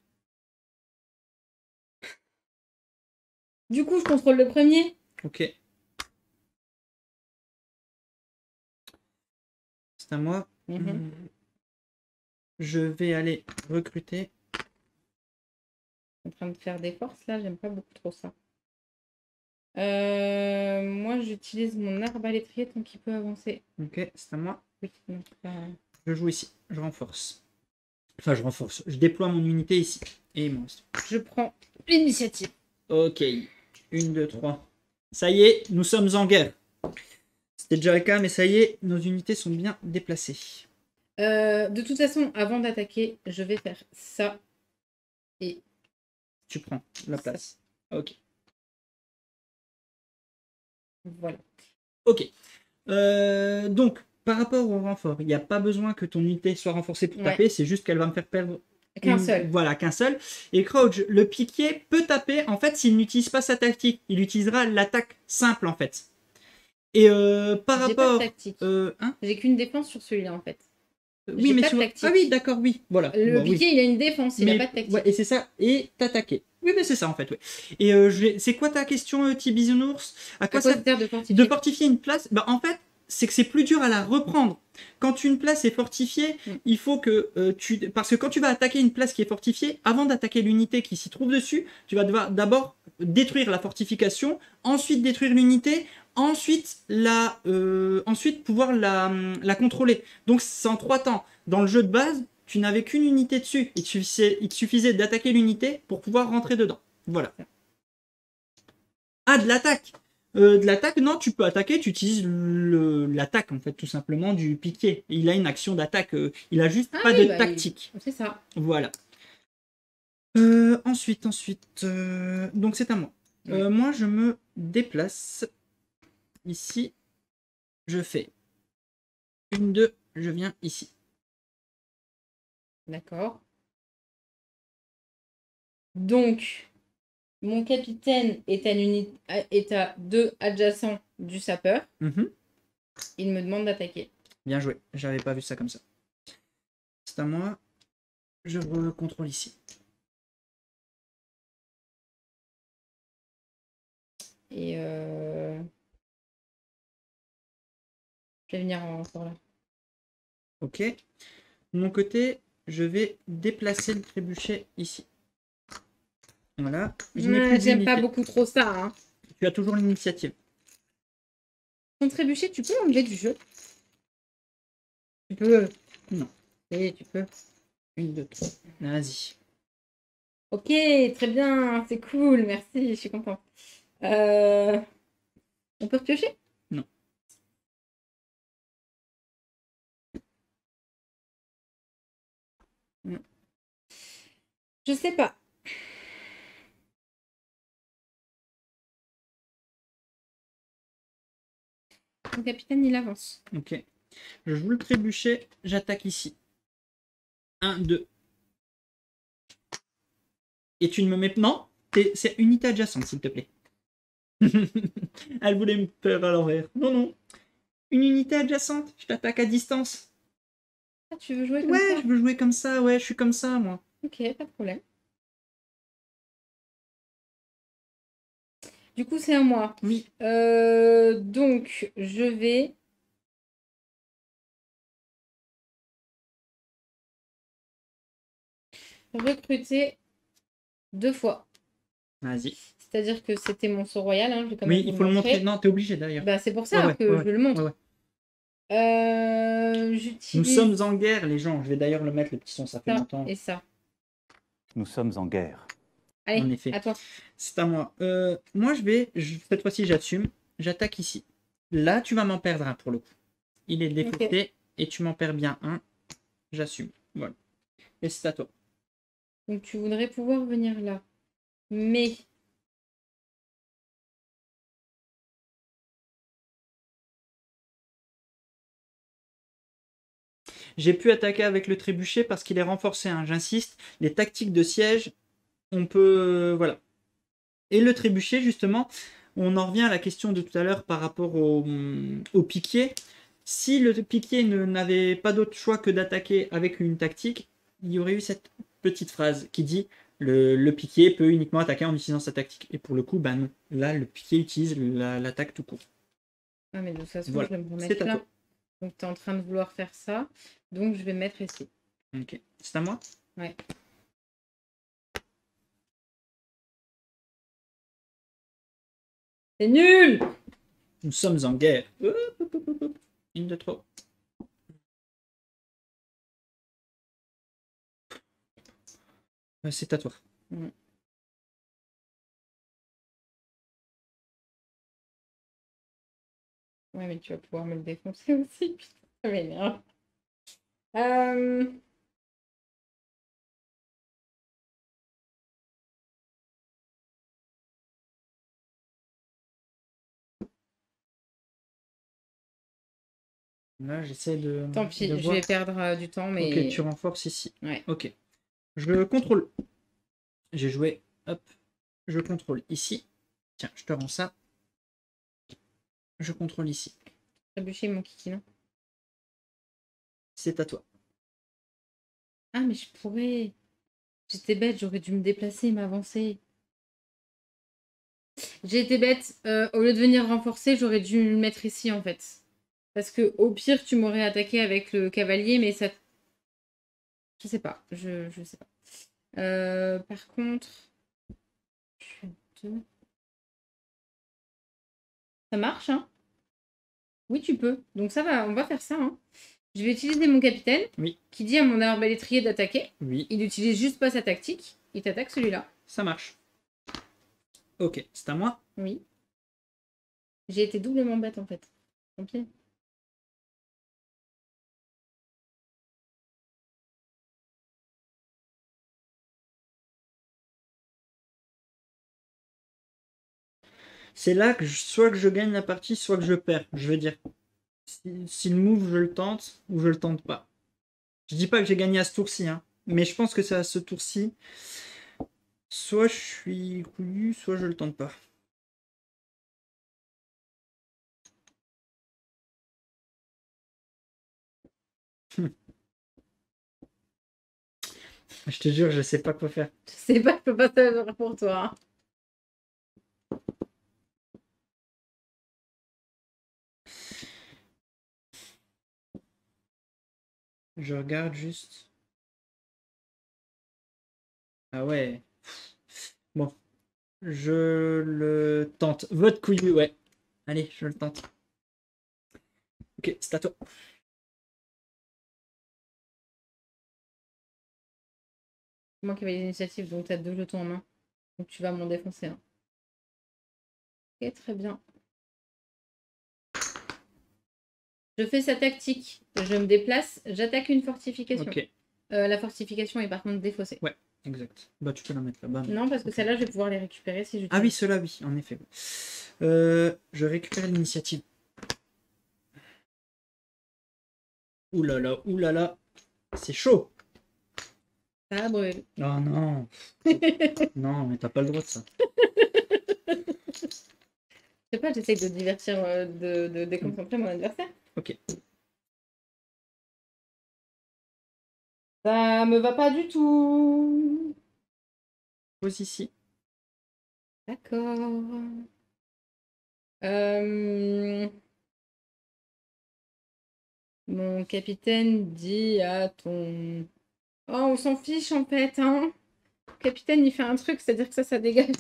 Speaker 1: Du coup, je contrôle le premier.
Speaker 2: Ok. C'est à moi. Je vais aller recruter.
Speaker 1: En train de faire des forces, là. J'aime pas beaucoup trop ça. Moi, j'utilise mon arbalétrier tant qu'il peut avancer.
Speaker 2: Ok, c'est à moi.
Speaker 1: Oui, non,
Speaker 2: je joue ici. Je renforce. Enfin, je renforce. Je déploie mon unité ici. Et moi aussi.
Speaker 1: Je prends l'initiative.
Speaker 2: Ok. 1, 2, 3. Ça y est, nous sommes en guerre. C'était déjà le cas, mais ça y est, nos unités sont bien déplacées.
Speaker 1: De toute façon, avant d'attaquer, je vais faire ça. Et
Speaker 2: tu prends la place. Ok.
Speaker 1: Voilà.
Speaker 2: Ok. Donc, par rapport au renfort, il n'y a pas besoin que ton unité soit renforcée pour taper, c'est juste qu'elle va me faire perdre
Speaker 1: qu'un seul.
Speaker 2: Voilà, qu'un seul. Et Crouch, le piquier, peut taper, en fait, s'il n'utilise pas sa tactique. Il utilisera l'attaque simple, en fait. Et par rapport...
Speaker 1: Pas de tactique. J'ai qu'une défense sur celui-là, en fait.
Speaker 2: Oui, mais sur... Ah oui, d'accord, oui. Voilà.
Speaker 1: Le piquier, il a une défense, il n'a pas de tactique.
Speaker 2: Ouais, et c'est ça, et t'attaquer. Oui, mais c'est ça en fait. Ouais. Et c'est quoi ta question, Tibisounours? À quoi ça
Speaker 1: sert de fortifier?
Speaker 2: De fortifier une place? Bah, en fait, c'est que c'est plus dur à la reprendre. Quand une place est fortifiée, il faut que tu... Parce que quand tu vas attaquer une place qui est fortifiée, avant d'attaquer l'unité qui s'y trouve dessus, tu vas devoir d'abord détruire la fortification, ensuite détruire l'unité, ensuite pouvoir la contrôler. Donc c'est en 3 temps. Dans le jeu de base, tu n'avais qu'une unité dessus. Il te suffisait d'attaquer l'unité pour pouvoir rentrer dedans. Voilà. Ah, de l'attaque. De l'attaque, non, tu peux attaquer, tu utilises l'attaque, en fait, tout simplement, du piqué. Il a une action d'attaque, il a juste pas de tactique.
Speaker 1: C'est ça.
Speaker 2: Voilà. Ensuite, donc c'est à moi. Moi, je me déplace. Ici, je fais 1, 2, je viens ici.
Speaker 1: D'accord. Donc, mon capitaine est à 2 adjacents du sapeur. Il me demande d'attaquer.
Speaker 2: Bien joué. J'avais pas vu ça comme ça. C'est à moi. Je contrôle ici.
Speaker 1: Et je vais venir encore là.
Speaker 2: Ok. De mon côté, je vais déplacer le trébuchet ici. Voilà.
Speaker 1: J'aime pas beaucoup trop ça. Hein.
Speaker 2: Tu as toujours l'initiative.
Speaker 1: Ton trébuchet, tu peux l'enlever du jeu? Tu peux.
Speaker 2: Non.
Speaker 1: Et tu peux.
Speaker 2: 1, 2, 3. Vas-y.
Speaker 1: Ok, très bien. C'est cool. Merci, je suis contente. On peut repiocher?
Speaker 2: Non.
Speaker 1: Non. Je sais pas. Mon capitaine, il avance.
Speaker 2: Ok. Je joue le trébuchet, j'attaque ici. 1, 2. Et tu ne me mets... Non, c'est unité adjacente, s'il te plaît. Elle voulait me faire à l'envers. Non, non. Une unité adjacente, je t'attaque à distance.
Speaker 1: Ah, tu veux jouer comme ça?
Speaker 2: Ouais, je veux jouer comme ça, ouais, je suis comme ça, moi.
Speaker 1: Ok, pas de problème. Du coup, c'est à moi.
Speaker 2: Oui.
Speaker 1: Donc, je vais... recruter 2 fois.
Speaker 2: Vas-y.
Speaker 1: C'est-à-dire que c'était mon saut royal. Hein, je vais quand même
Speaker 2: Oui, il faut le montrer. Non, t'es obligé d'ailleurs.
Speaker 1: Bah, c'est pour ça que je le montre.
Speaker 2: Nous sommes en guerre, les gens. Je vais d'ailleurs le mettre, le petit son, ça fait longtemps.
Speaker 1: Et ça.
Speaker 3: Nous sommes en guerre.
Speaker 1: Allez,
Speaker 2: en effet.
Speaker 1: À toi.
Speaker 2: C'est à moi. Moi, cette fois-ci, j'assume. J'attaque ici. Là, tu vas m'en perdre un pour le coup. Il est défaussé et tu m'en perds bien un. J'assume. Voilà. Et c'est à toi.
Speaker 1: Donc, tu voudrais pouvoir venir là. Mais...
Speaker 2: J'ai pu attaquer avec le trébuchet parce qu'il est renforcé. Hein. J'insiste. Les tactiques de siège, on peut... voilà. Et le trébuchet, justement, on en revient à la question de tout à l'heure par rapport au piquier. Si le piquier n'avait pas d'autre choix que d'attaquer avec une tactique, il y aurait eu cette petite phrase qui dit le piquier peut uniquement attaquer en utilisant sa tactique. Et pour le coup, ben non. Là, le piquier utilise l'attaque tout court.
Speaker 1: Ah, mais de toute façon,
Speaker 2: voilà.
Speaker 1: je vais me remettre là. Donc, tu es en train de vouloir faire ça. Donc, je vais me mettre ici.
Speaker 2: Ok. C'est à moi?
Speaker 1: Ouais. C'est nul!
Speaker 2: Nous sommes en guerre. Une de trop. C'est à toi.
Speaker 1: Ouais, mais tu vas pouvoir me le défoncer aussi. Putain, ça m'énerve.
Speaker 2: Là, j'essaie de...
Speaker 1: Tant pis, je vais perdre du temps, mais...
Speaker 2: Ok, tu renforces ici.
Speaker 1: Ouais.
Speaker 2: Ok. Je contrôle. J'ai joué. Hop. Je contrôle ici. Tiens, je te rends ça. Je contrôle ici.
Speaker 1: Trébucher mon kiki, non?
Speaker 2: C'est à toi.
Speaker 1: Ah, mais je pourrais... J'étais bête, j'aurais dû me déplacer et m'avancer. J'ai été bête. Au lieu de venir renforcer, j'aurais dû me mettre ici, en fait. Parce que au pire, tu m'aurais attaqué avec le cavalier, mais ça... Je sais pas. Je sais pas. Par contre... Ça marche, hein? Oui, tu peux. Donc ça va, on va faire ça, hein. Je vais utiliser mon capitaine, qui dit à mon arbalétrier d'attaquer.
Speaker 2: Oui.
Speaker 1: Il n'utilise juste pas sa tactique. Il t'attaque celui-là.
Speaker 2: Ça marche. Ok, c'est à moi?
Speaker 1: Oui. J'ai été doublement bête, en fait. Tant pis.
Speaker 2: C'est là que soit que je gagne la partie, soit que je perds. Je veux dire, si le move, je le tente ou je le tente pas. Je dis pas que j'ai gagné à ce tour-ci, hein, mais je pense que c'est à ce tour-ci. Soit je suis couillu, soit je le tente pas. Je te jure, je sais pas quoi faire.
Speaker 1: Je sais pas, je peux pas savoir pour toi.
Speaker 2: Je regarde juste. Ah ouais. Bon. Je le tente. Votre couillu, ouais. Allez, je le tente. Ok, c'est à toi.
Speaker 1: C'est moi qui avais l'initiative, donc tu as 2 jetons en main. Donc tu vas m'en défoncer un. Ok, très bien. Je fais sa tactique. Je me déplace, j'attaque une fortification.
Speaker 2: Ok.
Speaker 1: La fortification est par contre défaussée.
Speaker 2: Ouais, exact. Bah tu peux la mettre là-bas.
Speaker 1: Non, parce que celle-là, je vais pouvoir les récupérer si je...
Speaker 2: Ah oui, ceux-là, oui, en effet. Je récupère l'initiative. Ouh là là, ouh là là. C'est chaud.
Speaker 1: Ça brûle.
Speaker 2: Oh non. Non, mais t'as pas le droit de ça.
Speaker 1: Je sais pas, j'essaie de divertir, de déconcentrer mon adversaire.
Speaker 2: Ok.
Speaker 1: Ça me va pas du tout.
Speaker 2: Pose ici.
Speaker 1: D'accord. Mon capitaine dit à ton... Oh, on s'en fiche en fait, hein. Le capitaine, il fait un truc, c'est-à-dire que ça dégage.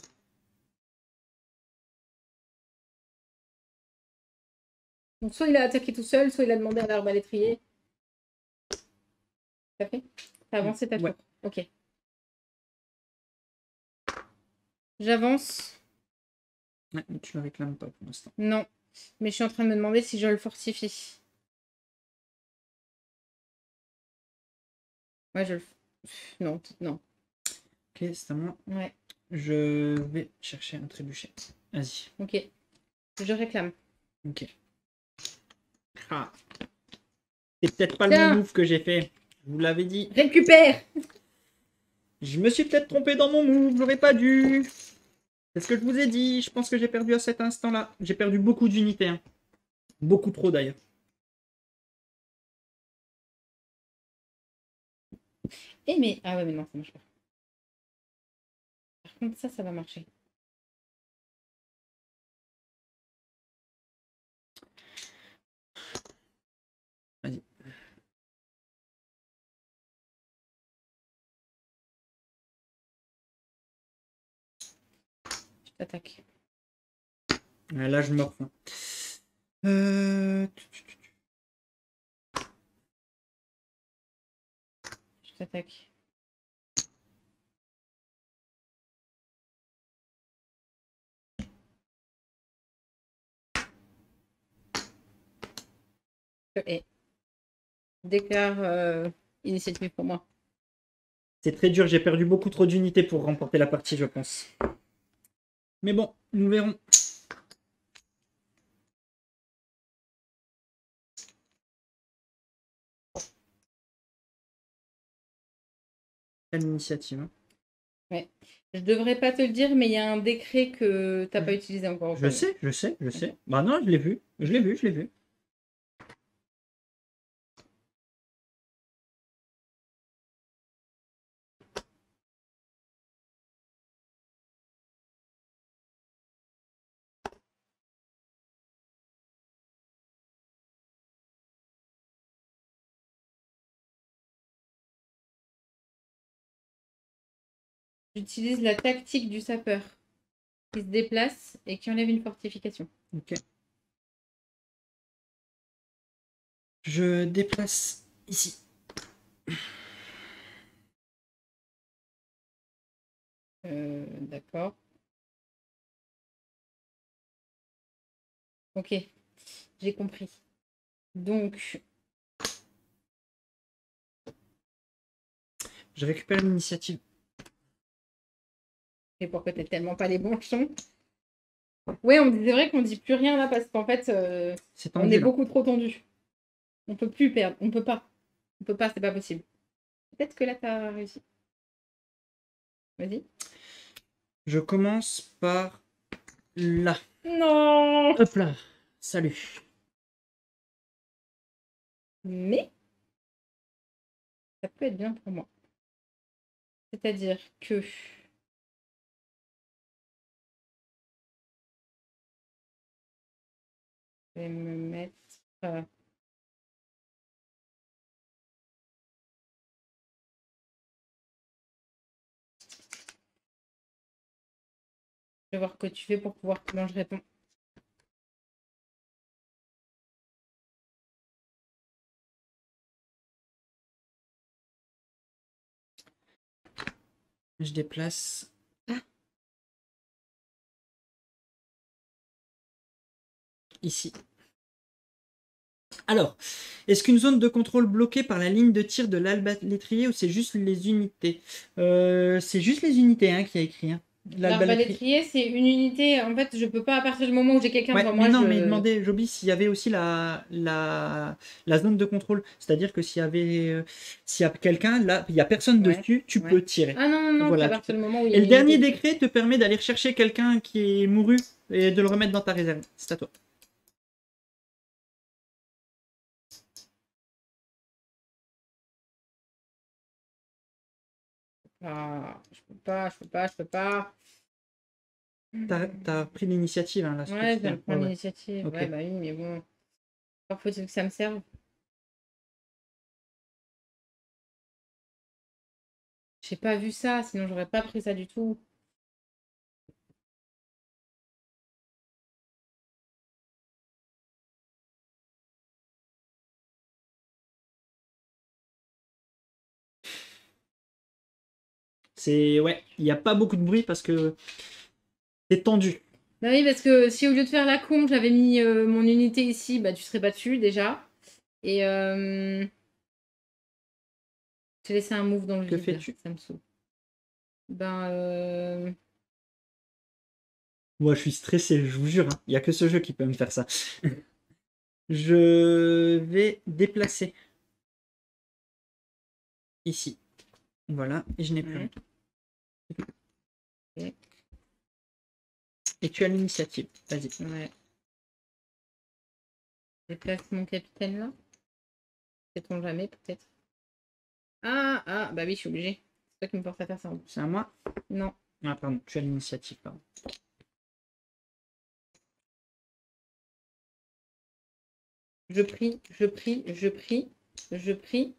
Speaker 1: Donc, soit il a attaqué tout seul, soit il a demandé à l'arbalétrier. T'as fait? T'as avancé ta tour.
Speaker 2: Ouais.
Speaker 1: Ok. J'avance.
Speaker 2: Ouais, mais tu le réclames pas pour l'instant.
Speaker 1: Non. Mais je suis en train de me demander si je le fortifie. Ouais, je le... Non, non.
Speaker 2: Ok, c'est à moi.
Speaker 1: Ouais.
Speaker 2: Je vais chercher un trébuchet. Vas-y.
Speaker 1: Ok. Je réclame.
Speaker 2: Ok. Ah. C'est peut-être pas
Speaker 1: Tiens.
Speaker 2: le bon move que j'ai fait. Je vous l'avais dit.
Speaker 1: Récupère!
Speaker 2: Je me suis peut-être trompé dans mon move. J'aurais pas dû. C'est ce que je vous ai dit. Je pense que j'ai perdu à cet instant-là. J'ai perdu beaucoup d'unités. Hein. Beaucoup trop d'ailleurs.
Speaker 1: Eh mais... Ah ouais, mais non, ça marche pas. Par contre, ça va marcher.
Speaker 2: Vas-y.
Speaker 1: Je t'attaque.
Speaker 2: Là, je meurs.
Speaker 1: Je t'attaque. Et déclare initiative pour moi.
Speaker 2: C'est très dur, j'ai perdu beaucoup trop d'unités pour remporter la partie, je pense. Mais bon, nous verrons. Quelle initiative. Hein.
Speaker 1: Ouais. Je devrais pas te le dire, mais il y a un décret que t'as pas utilisé encore.
Speaker 2: Je sais. Bah non, je l'ai vu. Je l'ai vu.
Speaker 1: J'utilise la tactique du sapeur qui se déplace et qui enlève une fortification.
Speaker 2: Ok. Je déplace ici.
Speaker 1: D'accord. Ok, j'ai compris. Donc,
Speaker 2: Je récupère l'initiative.
Speaker 1: et pourquoi t'es tellement pas les bons sons. Ouais, c'est vrai qu'on dit plus rien là parce qu'en fait, on est beaucoup trop tendu. On peut plus perdre. On peut pas. C'est pas possible. Peut-être que là, t'as réussi. Vas-y.
Speaker 2: Je commence par là.
Speaker 1: Non!
Speaker 2: Hop là. Salut.
Speaker 1: Mais ça peut être bien pour moi. C'est-à-dire que je vais me mettre... Je vais voir ce que tu fais pour pouvoir comment je réponds.
Speaker 2: Je déplace.
Speaker 1: Ah.
Speaker 2: Ici. Alors, est-ce qu'une zone de contrôle bloquée par la ligne de tir de l'arbalétrier ou c'est juste les unités? C'est juste les unités hein, qui a écrit. Hein.
Speaker 1: L'arbalétrier, c'est une unité. En fait, je peux pas, à partir du moment où j'ai quelqu'un
Speaker 2: Ouais,
Speaker 1: devant
Speaker 2: mais
Speaker 1: moi,
Speaker 2: non, mais demandez, Joby, s'il y avait aussi la zone de contrôle. C'est-à-dire que s'il y a quelqu'un, là, il n'y a personne
Speaker 1: Ouais,
Speaker 2: dessus, tu
Speaker 1: ouais.
Speaker 2: peux tirer.
Speaker 1: Ah non, non, non, c'est
Speaker 2: Voilà,
Speaker 1: à partir du moment où il y a
Speaker 2: Et le
Speaker 1: une
Speaker 2: dernier
Speaker 1: unité.
Speaker 2: décret te permet d'aller chercher quelqu'un qui est mouru et de le remettre dans ta réserve. C'est à toi.
Speaker 1: Ah, je peux pas, je peux pas, je peux pas.
Speaker 2: T'as pris l'initiative, hein, là, ce que
Speaker 1: Ouais,
Speaker 2: tu
Speaker 1: je viens
Speaker 2: tiens.
Speaker 1: de prendre
Speaker 2: Ouais, ouais.
Speaker 1: l'initiative.
Speaker 2: Ok.
Speaker 1: Ouais, bah oui, mais bon. Encore faut-il que ça me serve. J'ai pas vu ça, sinon j'aurais pas pris ça du tout.
Speaker 2: Ouais, il n'y a pas beaucoup de bruit parce que c'est tendu.
Speaker 1: Bah oui, parce que si au lieu de faire la con, j'avais mis mon unité ici, bah tu serais pas dessus déjà. Et j'ai laissé un move dans le
Speaker 2: Que
Speaker 1: vide,
Speaker 2: fais-tu?
Speaker 1: ça me saoule. Ben
Speaker 2: Moi, je suis stressé, je vous jure. Il n'y a que ce jeu qui peut me faire ça. Je vais déplacer ici. Voilà, et je n'ai plus rien.
Speaker 1: Ok.
Speaker 2: Et tu as l'initiative. Vas-y.
Speaker 1: Ouais. Déplace mon capitaine là. Sait-on jamais, peut-être. Ah, bah oui, je suis obligée. C'est toi qui me porte à faire ça.
Speaker 2: C'est à moi?
Speaker 1: Non.
Speaker 2: Ah, pardon, tu as l'initiative, pardon.
Speaker 1: Je prie, je prie, je prie, je prie.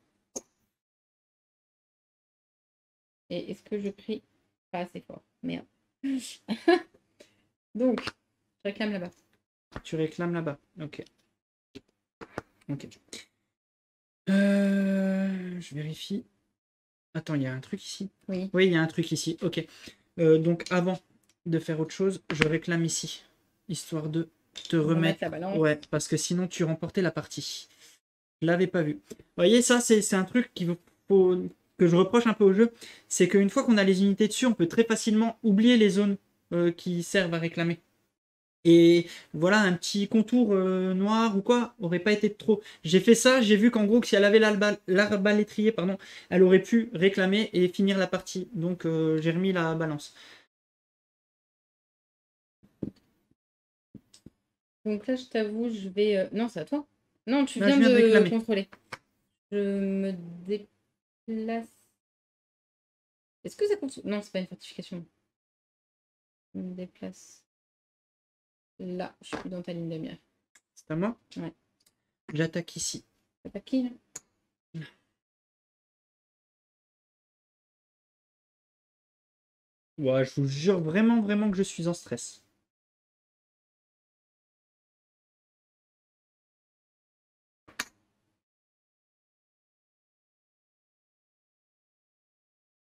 Speaker 1: Et est-ce que je prie pas assez fort? Merde. Donc, je réclame là-bas.
Speaker 2: Tu réclames là-bas. Ok. Ok. Je vérifie. Attends, il y a un truc ici.
Speaker 1: Oui.
Speaker 2: Oui, il y a un truc ici. Ok. Donc, avant de faire autre chose, je réclame ici. Histoire de te remettre.
Speaker 1: La balance.
Speaker 2: Ouais, parce que sinon, tu remportais la partie. Je l'avais pas vu. Vous voyez, ça, c'est un truc que je reproche un peu au jeu. C'est qu'une fois qu'on a les unités dessus, on peut très facilement oublier les zones qui servent à réclamer. Et voilà, un petit contour noir ou quoi aurait pas été de trop. J'ai fait ça, j'ai vu qu'en gros, que si elle avait l'arbalétrier, pardon, elle aurait pu réclamer et finir la partie. Donc j'ai remis la balance.
Speaker 1: Donc là, je t'avoue, je vais. Non, c'est à toi. Non, tu
Speaker 2: Là,
Speaker 1: viens
Speaker 2: je viens de
Speaker 1: de
Speaker 2: réclamer.
Speaker 1: contrôler. Je me déplace. Est-ce que ça compte? Non, c'est pas une fortification. Je me déplace. Là, je suis plus dans ta ligne de mire.
Speaker 2: C'est à moi?
Speaker 1: Ouais.
Speaker 2: J'attaque ici.
Speaker 1: C'est pas qui là?
Speaker 2: Ouais, je vous jure vraiment, vraiment que je suis en stress.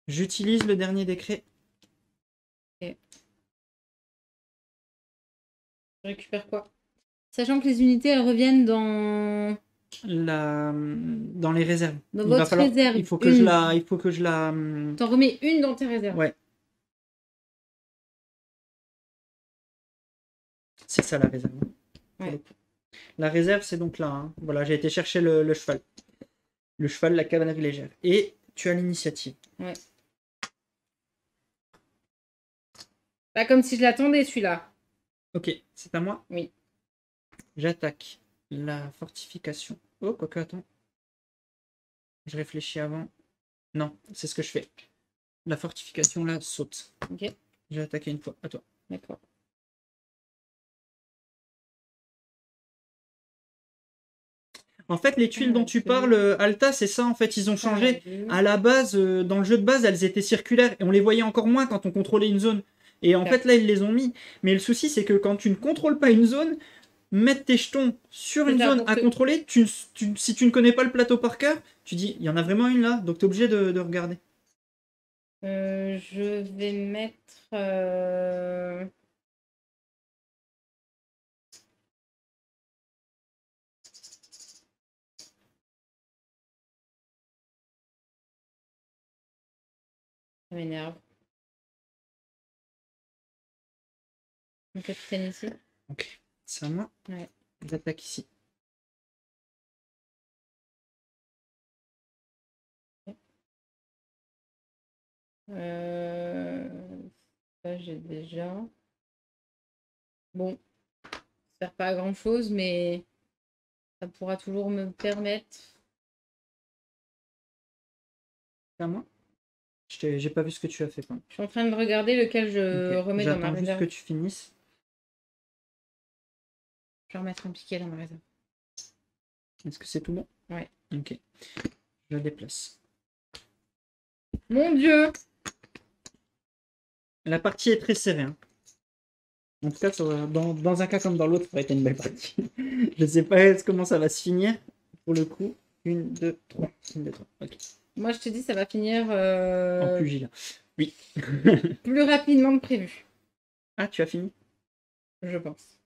Speaker 2: J'utilise le dernier décret.
Speaker 1: Ok. Je récupère quoi? Sachant que les unités, elles reviennent dans
Speaker 2: Dans les réserves.
Speaker 1: votre réserve.
Speaker 2: Il faut que je la.
Speaker 1: T'en remets une dans tes réserves.
Speaker 2: Ouais. C'est ça la réserve.
Speaker 1: Ouais.
Speaker 2: La réserve, c'est donc là. Hein. Voilà, j'ai été chercher le cheval. Le cheval, la cavalerie légère. Et tu as l'initiative.
Speaker 1: Ouais. Pas comme si je l'attendais, celui-là.
Speaker 2: Ok, c'est à moi?
Speaker 1: Oui.
Speaker 2: J'attaque la fortification. Oh, quoique, attends. Je réfléchis avant. Non, c'est ce que je fais. La fortification, là, saute.
Speaker 1: Ok.
Speaker 2: J'ai attaqué une fois. À toi.
Speaker 1: D'accord.
Speaker 2: En fait, les tuiles dont tu parles, Alta, c'est ça, en fait, ils ont changé. À la base, dans le jeu de base, elles étaient circulaires et on les voyait encore moins quand on contrôlait une zone. Et en fait, là, ils les ont mis. Mais le souci, c'est que quand tu ne contrôles pas une zone, mettre tes jetons sur une zone à contrôler, si tu ne connais pas le plateau par cœur, tu dis, il y en a vraiment une là, donc tu es obligé de regarder.
Speaker 1: Je vais mettre... Ça m'énerve. Mon capitaine ici.
Speaker 2: Ok, c'est à moi.
Speaker 1: Ouais.
Speaker 2: J'attaque ici.
Speaker 1: Ça, j'ai déjà. Bon, ça sert pas à grand chose, mais ça pourra toujours me permettre.
Speaker 2: C'est à moi. J'ai pas vu ce que tu as fait.
Speaker 1: Je suis en train de regarder lequel je
Speaker 2: Ok,
Speaker 1: remets dans ma
Speaker 2: j'attends juste
Speaker 1: réserve.
Speaker 2: que tu finisses.
Speaker 1: Je vais remettre un piquet dans ma réserve.
Speaker 2: Est-ce que c'est tout bon?
Speaker 1: Ouais.
Speaker 2: Ok. Je déplace.
Speaker 1: Mon Dieu!
Speaker 2: La partie est très serrée. Hein. En tout cas, dans un cas comme dans l'autre, ça va être une belle partie. Je ne sais pas comment ça va se finir. Pour le coup, 1, 2, 3. 1, 2, 3. Ok.
Speaker 1: Moi, je te dis, ça va finir
Speaker 2: En pugilat. Oui.
Speaker 1: plus rapidement que prévu,
Speaker 2: Ah, tu as fini?
Speaker 1: je pense.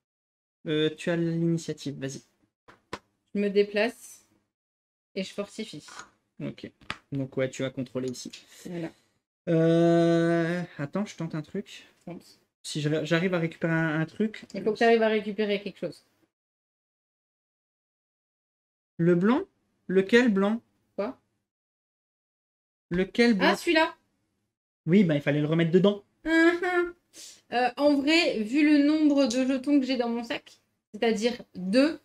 Speaker 2: Tu as l'initiative, vas-y.
Speaker 1: Je me déplace et je fortifie.
Speaker 2: Ok. Donc ouais, tu vas contrôler ici.
Speaker 1: Voilà.
Speaker 2: Attends, je tente un truc.
Speaker 1: Je pense.
Speaker 2: Si j'arrive à récupérer un truc.
Speaker 1: Il faut que tu arrives à récupérer quelque chose.
Speaker 2: Le blanc? Lequel blanc?
Speaker 1: Quoi?
Speaker 2: Lequel blanc?
Speaker 1: Ah, celui-là!
Speaker 2: Oui, bah il fallait le remettre dedans.
Speaker 1: En vrai, vu le nombre de jetons que j'ai dans mon sac, c'est-à-dire 2,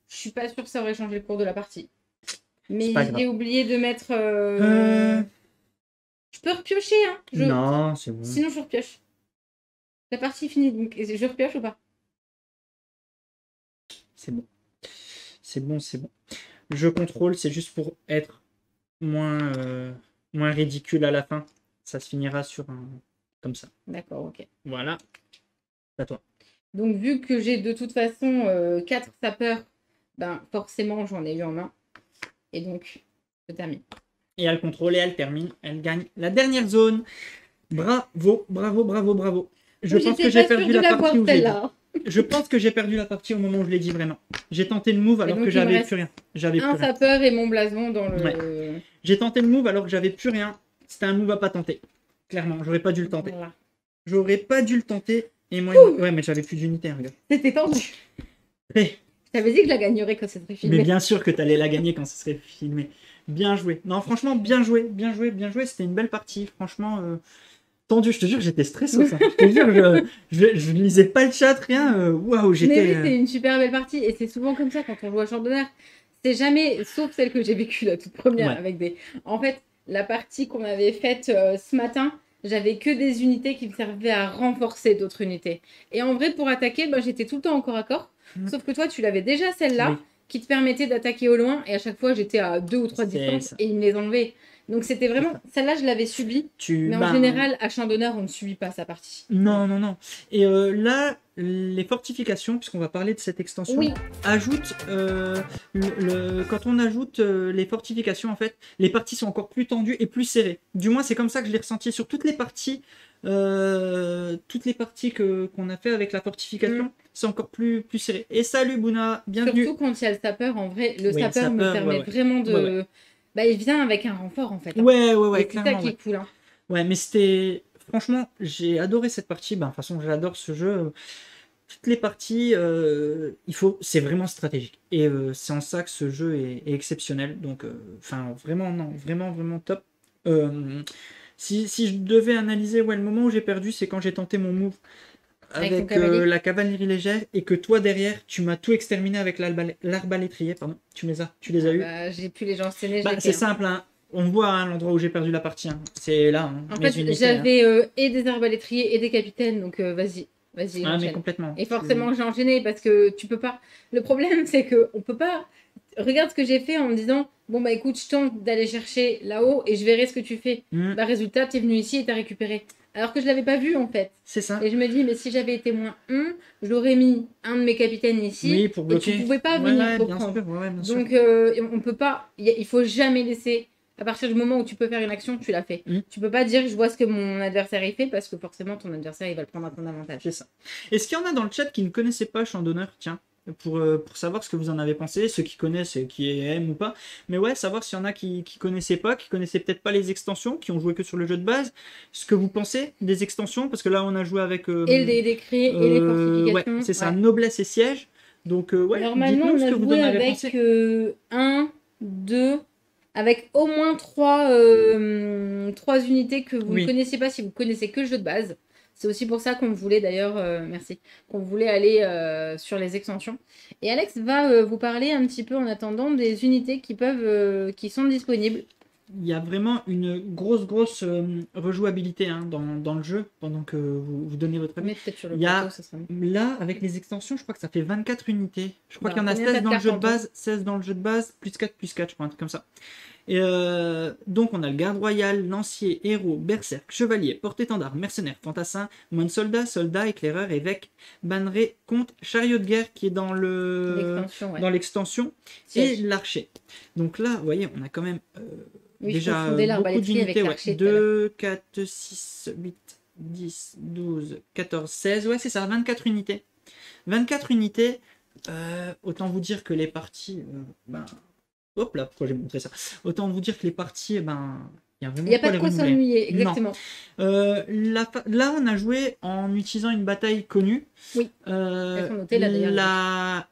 Speaker 1: je suis pas sûre que ça aurait changé le cours de la partie. Mais
Speaker 2: pas grave.
Speaker 1: j'ai oublié de mettre... Je peux repiocher, hein.
Speaker 2: Non, c'est bon.
Speaker 1: Sinon, je repioche. La partie est finie, donc je repioche ou pas?
Speaker 2: C'est bon. C'est bon, c'est bon. Je contrôle, c'est juste pour être moins ridicule à la fin. Ça se finira sur un... comme ça.
Speaker 1: D'accord, ok.
Speaker 2: Voilà. C'est à toi.
Speaker 1: Donc, vu que j'ai de toute façon 4 sapeurs, ben forcément, j'en ai eu en main. Et donc, je termine.
Speaker 2: Et elle contrôle et elle termine. Elle gagne la dernière zone. Bravo, bravo, bravo, bravo. Je pense que j'ai perdu la partie où j'ai dit. Je pense que j'ai perdu la partie au moment où je l'ai dit vraiment. J'ai tenté le move alors que j'avais plus rien. J'avais
Speaker 1: un sapeur et mon blason dans le...
Speaker 2: Ouais. J'ai tenté le move alors que j'avais plus rien. C'était un move à pas tenter. Clairement, j'aurais pas dû le tenter.
Speaker 1: Voilà.
Speaker 2: J'aurais pas dû le tenter. Et moi, ouais, mais j'avais plus d'unité, regarde.
Speaker 1: C'était tendu.
Speaker 2: Hey.
Speaker 1: Je t'avais dit que je la gagnerais quand ce serait filmé.
Speaker 2: Mais bien sûr que t'allais la gagner quand ce serait filmé. Bien joué. Non, franchement, bien joué, bien joué, bien joué. C'était une belle partie. Franchement, tendu. Je te jure, j'étais stressé. Ça. Je te jure, je lisais pas le chat, rien. Waouh, j'étais.
Speaker 1: Mais oui, c'est une super belle partie. Et c'est souvent comme ça quand on joue à Champ d'honneur. C'est jamais, sauf celle que j'ai vécue la toute première,
Speaker 2: Ouais.
Speaker 1: avec des. En fait, la partie qu'on avait faite ce matin, j'avais que des unités qui me servaient à renforcer d'autres unités. Et en vrai, pour attaquer, ben, j'étais tout le temps en corps à corps. Sauf que toi, tu l'avais déjà celle-là,
Speaker 2: Oui.
Speaker 1: qui te permettait d'attaquer au loin. Et à chaque fois, j'étais à 2 ou 3 distances et il me les enlevait. Donc c'était vraiment. Celle-là, je l'avais subie. Mais en général, à Champ d'honneur, on ne subit pas sa partie.
Speaker 2: Non, non, non. Et là, les fortifications, puisqu'on va parler de cette extension,
Speaker 1: oui.
Speaker 2: Ajoute quand on ajoute les fortifications, en fait, les parties sont encore plus tendues et plus serrées. Du moins, c'est comme ça que je l'ai ressenti sur toutes les parties. Qu'on a fait avec la fortification, c'est encore plus serré. Et salut Bouna, bienvenue.
Speaker 1: Surtout quand il y a le sapeur, en vrai, le sapeur me permet vraiment de...
Speaker 2: Ouais.
Speaker 1: Bah, il vient avec un renfort, en fait. Hein.
Speaker 2: Ouais,
Speaker 1: c'est ça qui est cool. Hein.
Speaker 2: Ouais, mais c'était... Franchement, j'ai adoré cette partie. De toute façon, j'adore ce jeu. Toutes les parties, c'est vraiment stratégique. Et c'est en ça que ce jeu est exceptionnel. Donc, vraiment, non, vraiment top. Si je devais analyser, le moment où j'ai perdu, c'est quand j'ai tenté mon move avec la cavalerie légère et que toi derrière, tu m'as tout exterminé avec l'arbalétrier, pardon. Tu les as eu.
Speaker 1: Bah, j'ai pu les enchaîner.
Speaker 2: C'est simple, hein. On voit l'endroit où j'ai perdu la partie. Hein. C'est là. Hein,
Speaker 1: en fait, j'avais et des arbalétriers et des capitaines, donc vas-y.
Speaker 2: Ah, mais complètement.
Speaker 1: Et forcément, j'ai enchaîné parce que tu peux pas. Le problème, c'est que on peut pas. Regarde ce que j'ai fait en me disant bon, bah écoute, je tente d'aller chercher là-haut et je verrai ce que tu fais. Bah, résultat, t'es venu ici et t'as récupéré. Alors que je l'avais pas vu en fait.
Speaker 2: C'est ça.
Speaker 1: Et je me dis, mais si j'avais été moins 1, j'aurais mis un de mes capitaines ici.
Speaker 2: Oui, pour bloquer.
Speaker 1: Et tu pouvais pas venir reprendre. Donc, on peut pas. Il faut jamais laisser. À partir du moment où tu peux faire une action, tu l'as fait. Tu peux pas dire je vois ce que mon adversaire y fait parce que forcément ton adversaire il va le prendre à ton avantage.
Speaker 2: C'est ça. Est-ce qu'il y en a dans le chat qui ne connaissaient pas Champ d'honneur? Tiens, pour savoir ce que vous en avez pensé, ceux qui connaissent et qui aiment ou pas. Mais ouais, savoir s'il y en a qui connaissaient pas, qui connaissaient peut-être pas les extensions, qui ont joué que sur le jeu de base, ce que vous pensez des extensions, parce que là on a joué avec...
Speaker 1: Et les décrets et les fortifications.
Speaker 2: Ouais, c'est ça, noblesse et siège. Donc ouais,
Speaker 1: normalement on a joué avec 1, 2... avec au moins 3 unités que vous ne connaissez pas si vous connaissez que le jeu de base. C'est aussi pour ça qu'on voulait d'ailleurs, merci, qu'on voulait aller sur les extensions. Et Alex va vous parler un petit peu en attendant des unités qui sont disponibles.
Speaker 2: Il y a vraiment une grosse rejouabilité dans le jeu pendant que vous donnez votre avis. Il y a, là, avec les extensions, je crois que ça fait 24 unités. Je crois qu'il y en a 16 dans le jeu de base, 16 dans le jeu de base, plus 4, je crois, un truc comme ça. Et donc on a le garde royal, lancier, héros, berserk, chevalier, porte-étendard, mercenaire, fantassin, moine soldat, soldat, éclaireur, évêque, banneret, comte, chariot de guerre qui est dans l'extension et l'archer. Donc là, vous voyez, on a quand même déjà beaucoup d'unités. 2, 4, 6, 8, 10, 12, 14, 16. Ouais, c'est ça, 24 unités. 24 unités. Autant vous dire que les parties... Hop là, pourquoi j'ai montré ça? Autant vous dire que les parties, il
Speaker 1: n'y a pas de quoi s'ennuyer, exactement.
Speaker 2: Là, on a joué en utilisant une bataille connue.
Speaker 1: Oui.
Speaker 2: La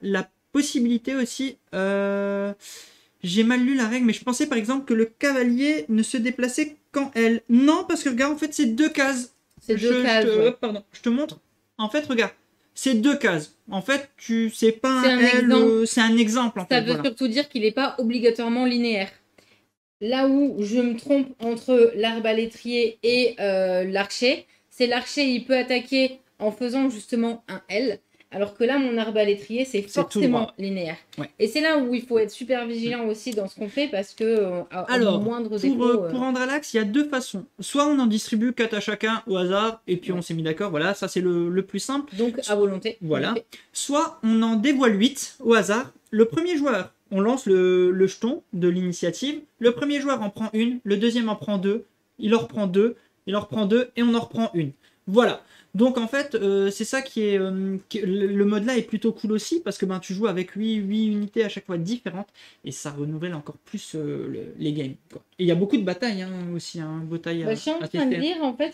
Speaker 2: possibilité aussi, j'ai mal lu la règle, mais je pensais par exemple que le cavalier ne se déplaçait qu'en L. Non, parce que regarde, en fait, c'est 2 cases.
Speaker 1: C'est 2 cases.
Speaker 2: Pardon, je te montre. En fait, regarde. C'est 2 cases. En fait, c'est pas
Speaker 1: un L,
Speaker 2: c'est un exemple.
Speaker 1: Ça veut surtout dire qu'il n'est pas obligatoirement linéaire. Là où je me trompe entre l'arbalétrier et l'archer, c'est l'archer, il peut attaquer en faisant justement un L, alors que là, mon arbalétrier, c'est forcément linéaire.
Speaker 2: Ouais.
Speaker 1: Et c'est là où il faut être super vigilant aussi dans ce qu'on fait, parce que
Speaker 2: alors, pour rendre à l'axe, il y a 2 façons. Soit on en distribue 4 à chacun au hasard, et puis on s'est mis d'accord, voilà, ça c'est le plus simple.
Speaker 1: Donc à volonté.
Speaker 2: Voilà. Soit on en dévoile 8 au hasard. Le premier joueur, on lance le jeton de l'initiative. Le premier joueur en prend une, le deuxième en prend 2, il en reprend 2, il en reprend 2, et on en reprend une. Voilà. Donc en fait, c'est ça qui est... le mode là est plutôt cool aussi, parce que tu joues avec 8 unités à chaque fois différentes, et ça renouvelle encore plus les games, quoi. Et il y a beaucoup de batailles aussi, batailles
Speaker 1: je suis en train de dire, en fait,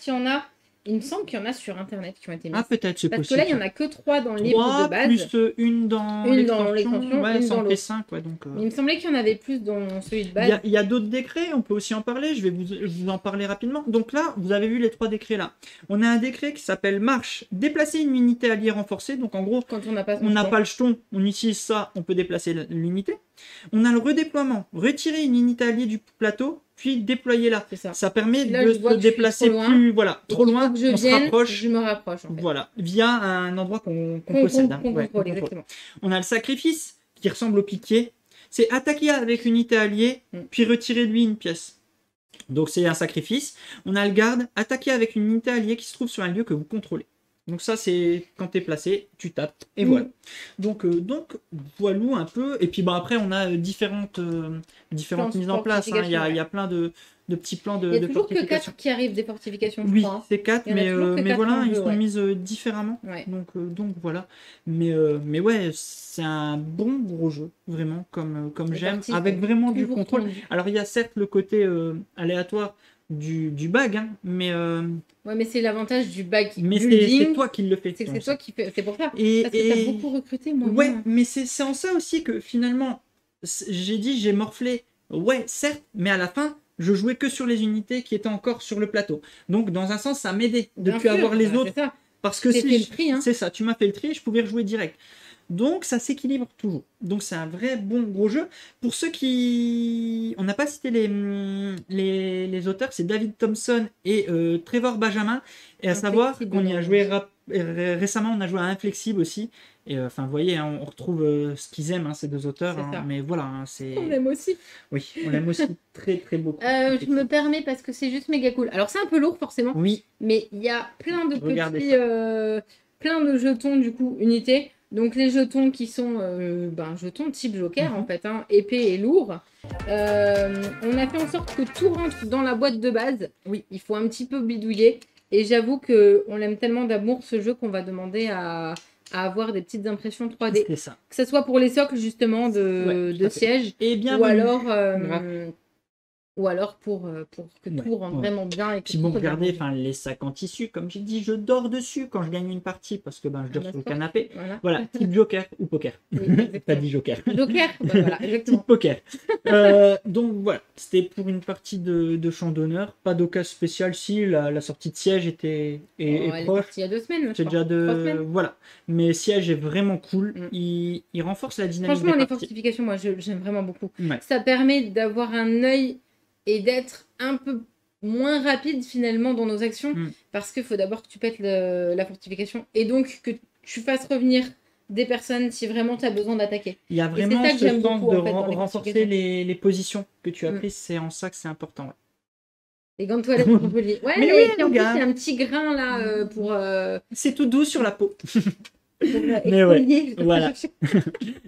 Speaker 1: il me semble qu'il y en a sur internet qui ont été mises.
Speaker 2: Ah, peut-être, c'est possible.
Speaker 1: Parce que là, il n'y en a que 3 dans le livre de base.
Speaker 2: Plus une dans l'extension. Ouais, ça en fait 5. Ouais, donc,
Speaker 1: il me semblait qu'il y en avait plus dans celui de base.
Speaker 2: Il y a d'autres décrets, on peut aussi en parler. Je vais vous en parler rapidement. Donc là, vous avez vu les 3 décrets là. On a un décret qui s'appelle marche, déplacer une unité alliée renforcée. Donc en gros,
Speaker 1: quand on n'a pas
Speaker 2: le jeton, on utilise ça, on peut déplacer l'unité. On a le redéploiement, retirer une unité alliée du plateau, puis déployer là. Ça permet de se déplacer plus, trop loin,
Speaker 1: on se rapproche. Je me rapproche. En fait.
Speaker 2: Voilà, via un endroit qu'on possède.
Speaker 1: Qu'on contrôle, exactement.
Speaker 2: On a le sacrifice, qui ressemble au piqué. C'est attaquer avec une unité alliée, puis retirer de lui une pièce. Donc c'est un sacrifice. On a le garde, attaquer avec une unité alliée qui se trouve sur un lieu que vous contrôlez. Donc ça, c'est quand tu es placé, tu tapes, et voilà. Donc voilà un peu. Et puis après, on a différentes mises en place. Il y a plein de petits plans de fortification.
Speaker 1: Il y a toujours que 4 qui arrivent des fortifications,
Speaker 2: je crois. Oui, c'est 4, mais voilà, ils sont mises différemment.
Speaker 1: Ouais.
Speaker 2: Donc voilà. Mais ouais, c'est un bon gros jeu, vraiment, comme j'aime, avec vraiment du contrôle. Alors il y a certes le côté aléatoire du bag, mais...
Speaker 1: Ouais, mais c'est l'avantage du bag.
Speaker 2: Mais c'est toi qui le fais.
Speaker 1: C'est toi qui fais. C'est pour ça. Parce
Speaker 2: que
Speaker 1: t'as beaucoup recruté, moi.
Speaker 2: Ouais, mais c'est en ça aussi que finalement, j'ai morflé. Ouais, certes, mais à la fin, je jouais que sur les unités qui étaient encore sur le plateau. Donc, dans un sens, ça m'aidait de ne plus avoir les autres.
Speaker 1: Ça.
Speaker 2: Parce que c'est ça, tu m'as fait le tri, je pouvais rejouer direct. Donc ça s'équilibre toujours. Donc c'est un vrai bon gros jeu. Pour ceux qui... On n'a pas cité les auteurs, c'est David Thompson et Trevor Benjamin. Et à savoir qu'on y a joué récemment, on a joué à Inflexible aussi. Et vous voyez, on retrouve ce qu'ils aiment, ces 2 auteurs. Mais voilà, c'est...
Speaker 1: On l'aime aussi.
Speaker 2: Oui, on l'aime aussi très très beaucoup.
Speaker 1: Je me permets parce que c'est juste méga cool. Alors c'est un peu lourd forcément.
Speaker 2: Oui.
Speaker 1: Mais il y a plein de petits... plein de jetons du coup, unités. Donc les jetons qui sont jetons type joker en fait, épais et lourd. On a fait en sorte que tout rentre dans la boîte de base. Oui, il faut un petit peu bidouiller. Et j'avoue qu'on l'aime tellement d'amour ce jeu qu'on va demander à à avoir des petites impressions 3D.
Speaker 2: C'est ça.
Speaker 1: Que ce soit pour les socles justement de siège,
Speaker 2: Et bien
Speaker 1: ou alors pour que tout rentre vraiment bien. Et que
Speaker 2: puis bon, regardez, les sacs en tissu, comme j'ai dit, je dors dessus quand je gagne une partie parce que je dors sur le canapé. Voilà, type Joker ou poker. Pas dit Joker.
Speaker 1: Joker, voilà, exactement.
Speaker 2: Type poker. Donc voilà, c'était pour une partie de champ d'honneur. Pas d'occasion spéciale si la sortie de siège est proche.
Speaker 1: Il y a 2 semaines.
Speaker 2: C'est déjà 3 semaines. Voilà. Mais siège est vraiment cool. Il renforce la dynamique.
Speaker 1: Franchement, les fortifications, moi j'aime vraiment beaucoup.
Speaker 2: Ouais.
Speaker 1: Ça permet d'avoir un œil et d'être un peu moins rapide finalement dans nos actions parce qu'il faut d'abord que tu pètes la fortification et donc que tu fasses revenir des personnes si vraiment tu as besoin d'attaquer.
Speaker 2: Il y a vraiment ce sens de renforcer les positions que tu as prises, c'est en ça que c'est important. Ouais.
Speaker 1: Les gants de toilette sont jolis. Ouais, mais oui, en plus, il y a un petit grain là pour...
Speaker 2: C'est tout doux sur la peau.
Speaker 1: Mais ouais,
Speaker 2: voilà.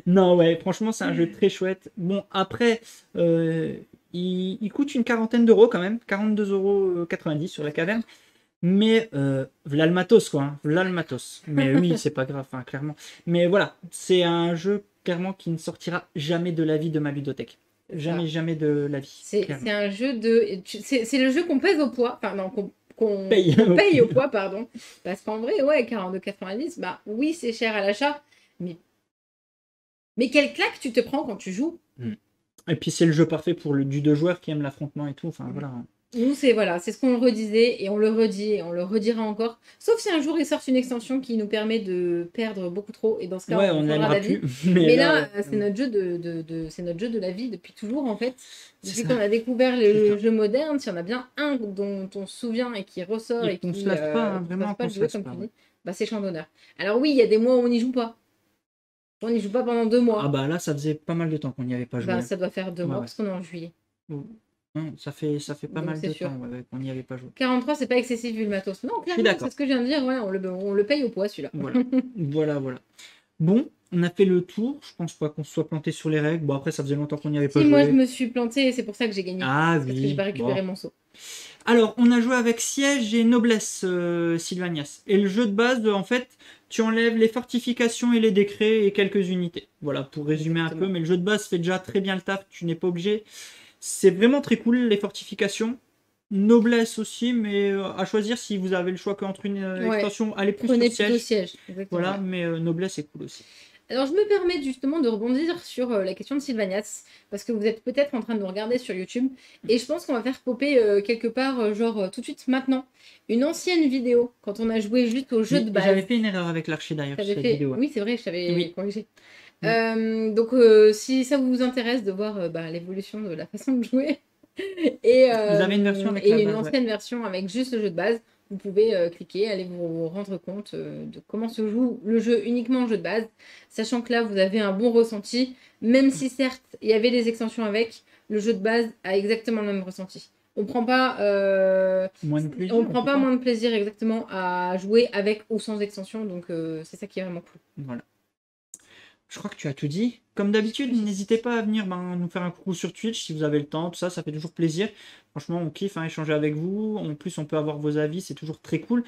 Speaker 2: Non, ouais, franchement, c'est un jeu très chouette. Bon, après, il coûte une quarantaine d'euros quand même, 42,90 € sur la caverne. Mais v'là le matos, quoi. Hein. V'là le matos. Mais oui, c'est pas grave, clairement. Mais voilà, c'est un jeu, clairement, qui ne sortira jamais de la vie de ma ludothèque. Jamais de la vie.
Speaker 1: C'est un jeu de... C'est le jeu qu'on pèse au poids. Enfin, non, qu'on paye au poids, pardon. Parce qu'en vrai, ouais, 42,90, oui, c'est cher à l'achat. Mais quelle claque tu te prends quand tu joues.
Speaker 2: Et puis, c'est le jeu parfait pour du 2 joueurs qui aime l'affrontement et tout. Enfin, voilà.
Speaker 1: Nous, c'est ce qu'on redisait et on le redit et on le redira encore. Sauf si un jour ils sortent une extension qui nous permet de perdre beaucoup trop et dans ce cas, on
Speaker 2: n'aimera
Speaker 1: la vie. Mais là, c'est notre jeu c'est notre jeu de la vie depuis toujours en fait. Depuis qu'on a découvert le jeu moderne, s'il y en a bien un dont on se souvient et qui ressort et qui
Speaker 2: ne se lasse pas, vraiment
Speaker 1: pas jouer comme tu dis, c'est Champ d'honneur. Alors oui, il y a des mois où on n'y joue pas. On n'y joue pas pendant 2 mois.
Speaker 2: Ah bah là, ça faisait pas mal de temps qu'on n'y avait pas joué.
Speaker 1: Ça doit faire 2 mois parce qu'on est en juillet.
Speaker 2: Ça fait pas mal de temps qu'on n'y avait pas joué.
Speaker 1: 43, c'est pas excessif vu le matos. Non, clairement, c'est ce que je viens de dire. Ouais, on le paye au poids, celui-là.
Speaker 2: Voilà. Bon, on a fait le tour. Je pense pas qu'on se soit planté sur les règles. Bon, après, ça faisait longtemps qu'on n'y avait pas joué.
Speaker 1: Moi, je me suis planté et c'est pour ça que j'ai gagné. Parce que j'ai pas récupéré mon saut.
Speaker 2: Alors, on a joué avec siège et noblesse, Sylvanias. Et le jeu de base, en fait, tu enlèves les fortifications et les décrets et quelques unités. Voilà, pour résumer un peu. Mais le jeu de base fait déjà très bien le taf. Tu n'es pas obligé. C'est vraiment très cool, les fortifications. Noblesse aussi, mais à choisir si vous avez le choix qu'entre une extension, allez plus sur siège. Voilà, mais noblesse est cool aussi.
Speaker 1: Alors, je me permets justement de rebondir sur la question de Sylvanias, parce que vous êtes peut-être en train de nous regarder sur YouTube, et je pense qu'on va faire popper quelque part, tout de suite maintenant, une ancienne vidéo, quand on a joué juste au jeu de base.
Speaker 2: J'avais fait une erreur avec l'archer d'ailleurs, cette vidéo.
Speaker 1: Oui, c'est vrai, je t'avais corrigé. Donc, si ça vous intéresse de voir l'évolution de la façon de jouer, et
Speaker 2: vous avez une version avec
Speaker 1: une ancienne version avec juste le jeu de base, vous pouvez cliquer, aller vous rendre compte de comment se joue le jeu uniquement en jeu de base, sachant que là vous avez un bon ressenti, même si certes il y avait des extensions avec, le jeu de base a exactement le même ressenti. On prend pas moins de plaisir exactement à jouer avec ou sans extension, donc c'est ça qui est vraiment cool.
Speaker 2: Voilà. Je crois que tu as tout dit. Comme d'habitude, n'hésitez pas à venir nous faire un coucou sur Twitch si vous avez le temps, tout ça, ça fait toujours plaisir. Franchement, on kiffe échanger avec vous. En plus, on peut avoir vos avis, c'est toujours très cool.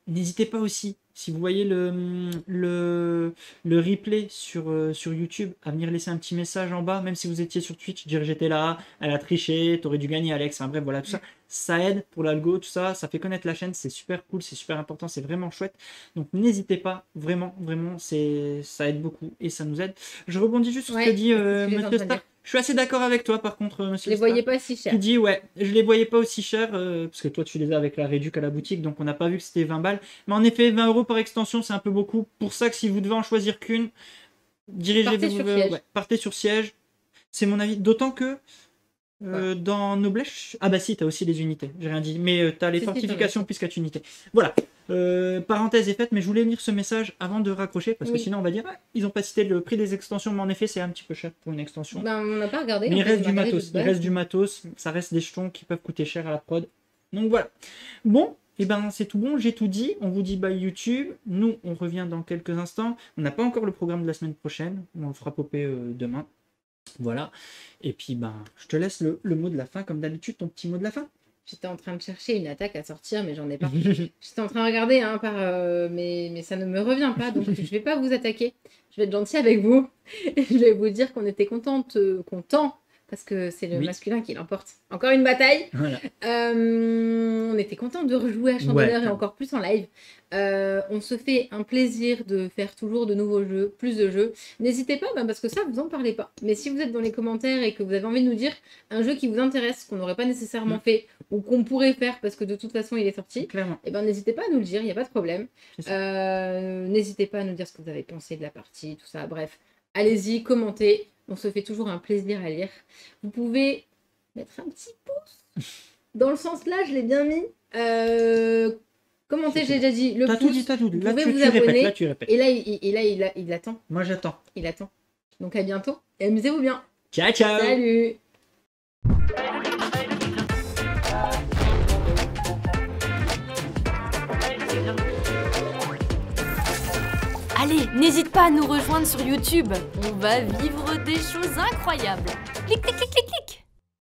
Speaker 2: N'hésitez pas aussi, si vous voyez le replay sur YouTube, à venir laisser un petit message en bas, même si vous étiez sur Twitch, dire j'étais là, elle a triché, t'aurais dû gagner Alex, bref, voilà, tout ça. Ça aide pour l'algo, tout ça, ça fait connaître la chaîne, c'est super cool, c'est super important, c'est vraiment chouette. Donc n'hésitez pas, vraiment, ça aide beaucoup et ça nous aide. Je rebondis juste sur ce que dit Monsieur Stark. Je suis assez d'accord avec toi, par contre, Monsieur Stark.
Speaker 1: Je les voyais pas si chers.
Speaker 2: Tu dis, je les voyais pas aussi chers, parce que toi, tu les as avec la réduc à la boutique, donc on n'a pas vu que c'était 20 balles. Mais en effet, 20 € par extension, c'est un peu beaucoup. Pour ça que si vous devez en choisir qu'une, partez sur siège. C'est mon avis. D'autant que dans Noblesse... Ah bah si, t'as aussi les unités, j'ai rien dit. Mais t'as les fortifications plus 4 unités. Voilà. Parenthèse est faite, mais je voulais lire ce message avant de raccrocher, parce que sinon on va dire ils ont pas cité le prix des extensions, mais en effet c'est un petit peu cher pour une extension.
Speaker 1: On n'a pas regardé.
Speaker 2: Mais il reste du matos, ça reste des jetons qui peuvent coûter cher à la prod. Donc voilà. Bon, et c'est tout bon, j'ai tout dit. On vous dit bye YouTube. Nous, on revient dans quelques instants. On n'a pas encore le programme de la semaine prochaine. On le fera popper demain. Voilà. Et puis je te laisse le mot de la fin, comme d'habitude, ton petit mot de la fin.
Speaker 1: J'étais en train de chercher une attaque à sortir, mais j'en ai pas. J'étais en train de regarder, hein, mais ça ne me revient pas, donc je vais pas vous attaquer. Je vais être gentille avec vous. Je vais vous dire qu'on était content, parce que c'est le masculin qui l'emporte. Encore une bataille.
Speaker 2: Voilà.
Speaker 1: On était content de rejouer à Chandelier et encore plus en live. On se fait un plaisir de faire toujours de nouveaux jeux, plus de jeux. N'hésitez pas, parce que ça, vous en parlez pas. Mais si vous êtes dans les commentaires et que vous avez envie de nous dire un jeu qui vous intéresse, qu'on n'aurait pas nécessairement fait, ou qu'on pourrait faire parce que de toute façon il est sorti, et n'hésitez pas à nous le dire, il n'y a pas de problème. N'hésitez pas à nous dire ce que vous avez pensé de la partie, tout ça. Bref, allez-y, commentez. On se fait toujours un plaisir à lire. Vous pouvez mettre un petit pouce. Dans le sens là, je l'ai bien mis. Commentez, j'ai déjà dit. Le pouce.
Speaker 2: T'as tout dit. Là,
Speaker 1: vous
Speaker 2: tu
Speaker 1: abonner.
Speaker 2: répètes, là, tu répètes.
Speaker 1: Et là, il attend.
Speaker 2: Moi, j'attends.
Speaker 1: Il attend. Donc à bientôt. Et amusez-vous bien.
Speaker 2: Ciao, ciao.
Speaker 1: Salut.
Speaker 4: Allez, n'hésite pas à nous rejoindre sur YouTube. On va vivre des choses incroyables. Clic, clic, clic, clic.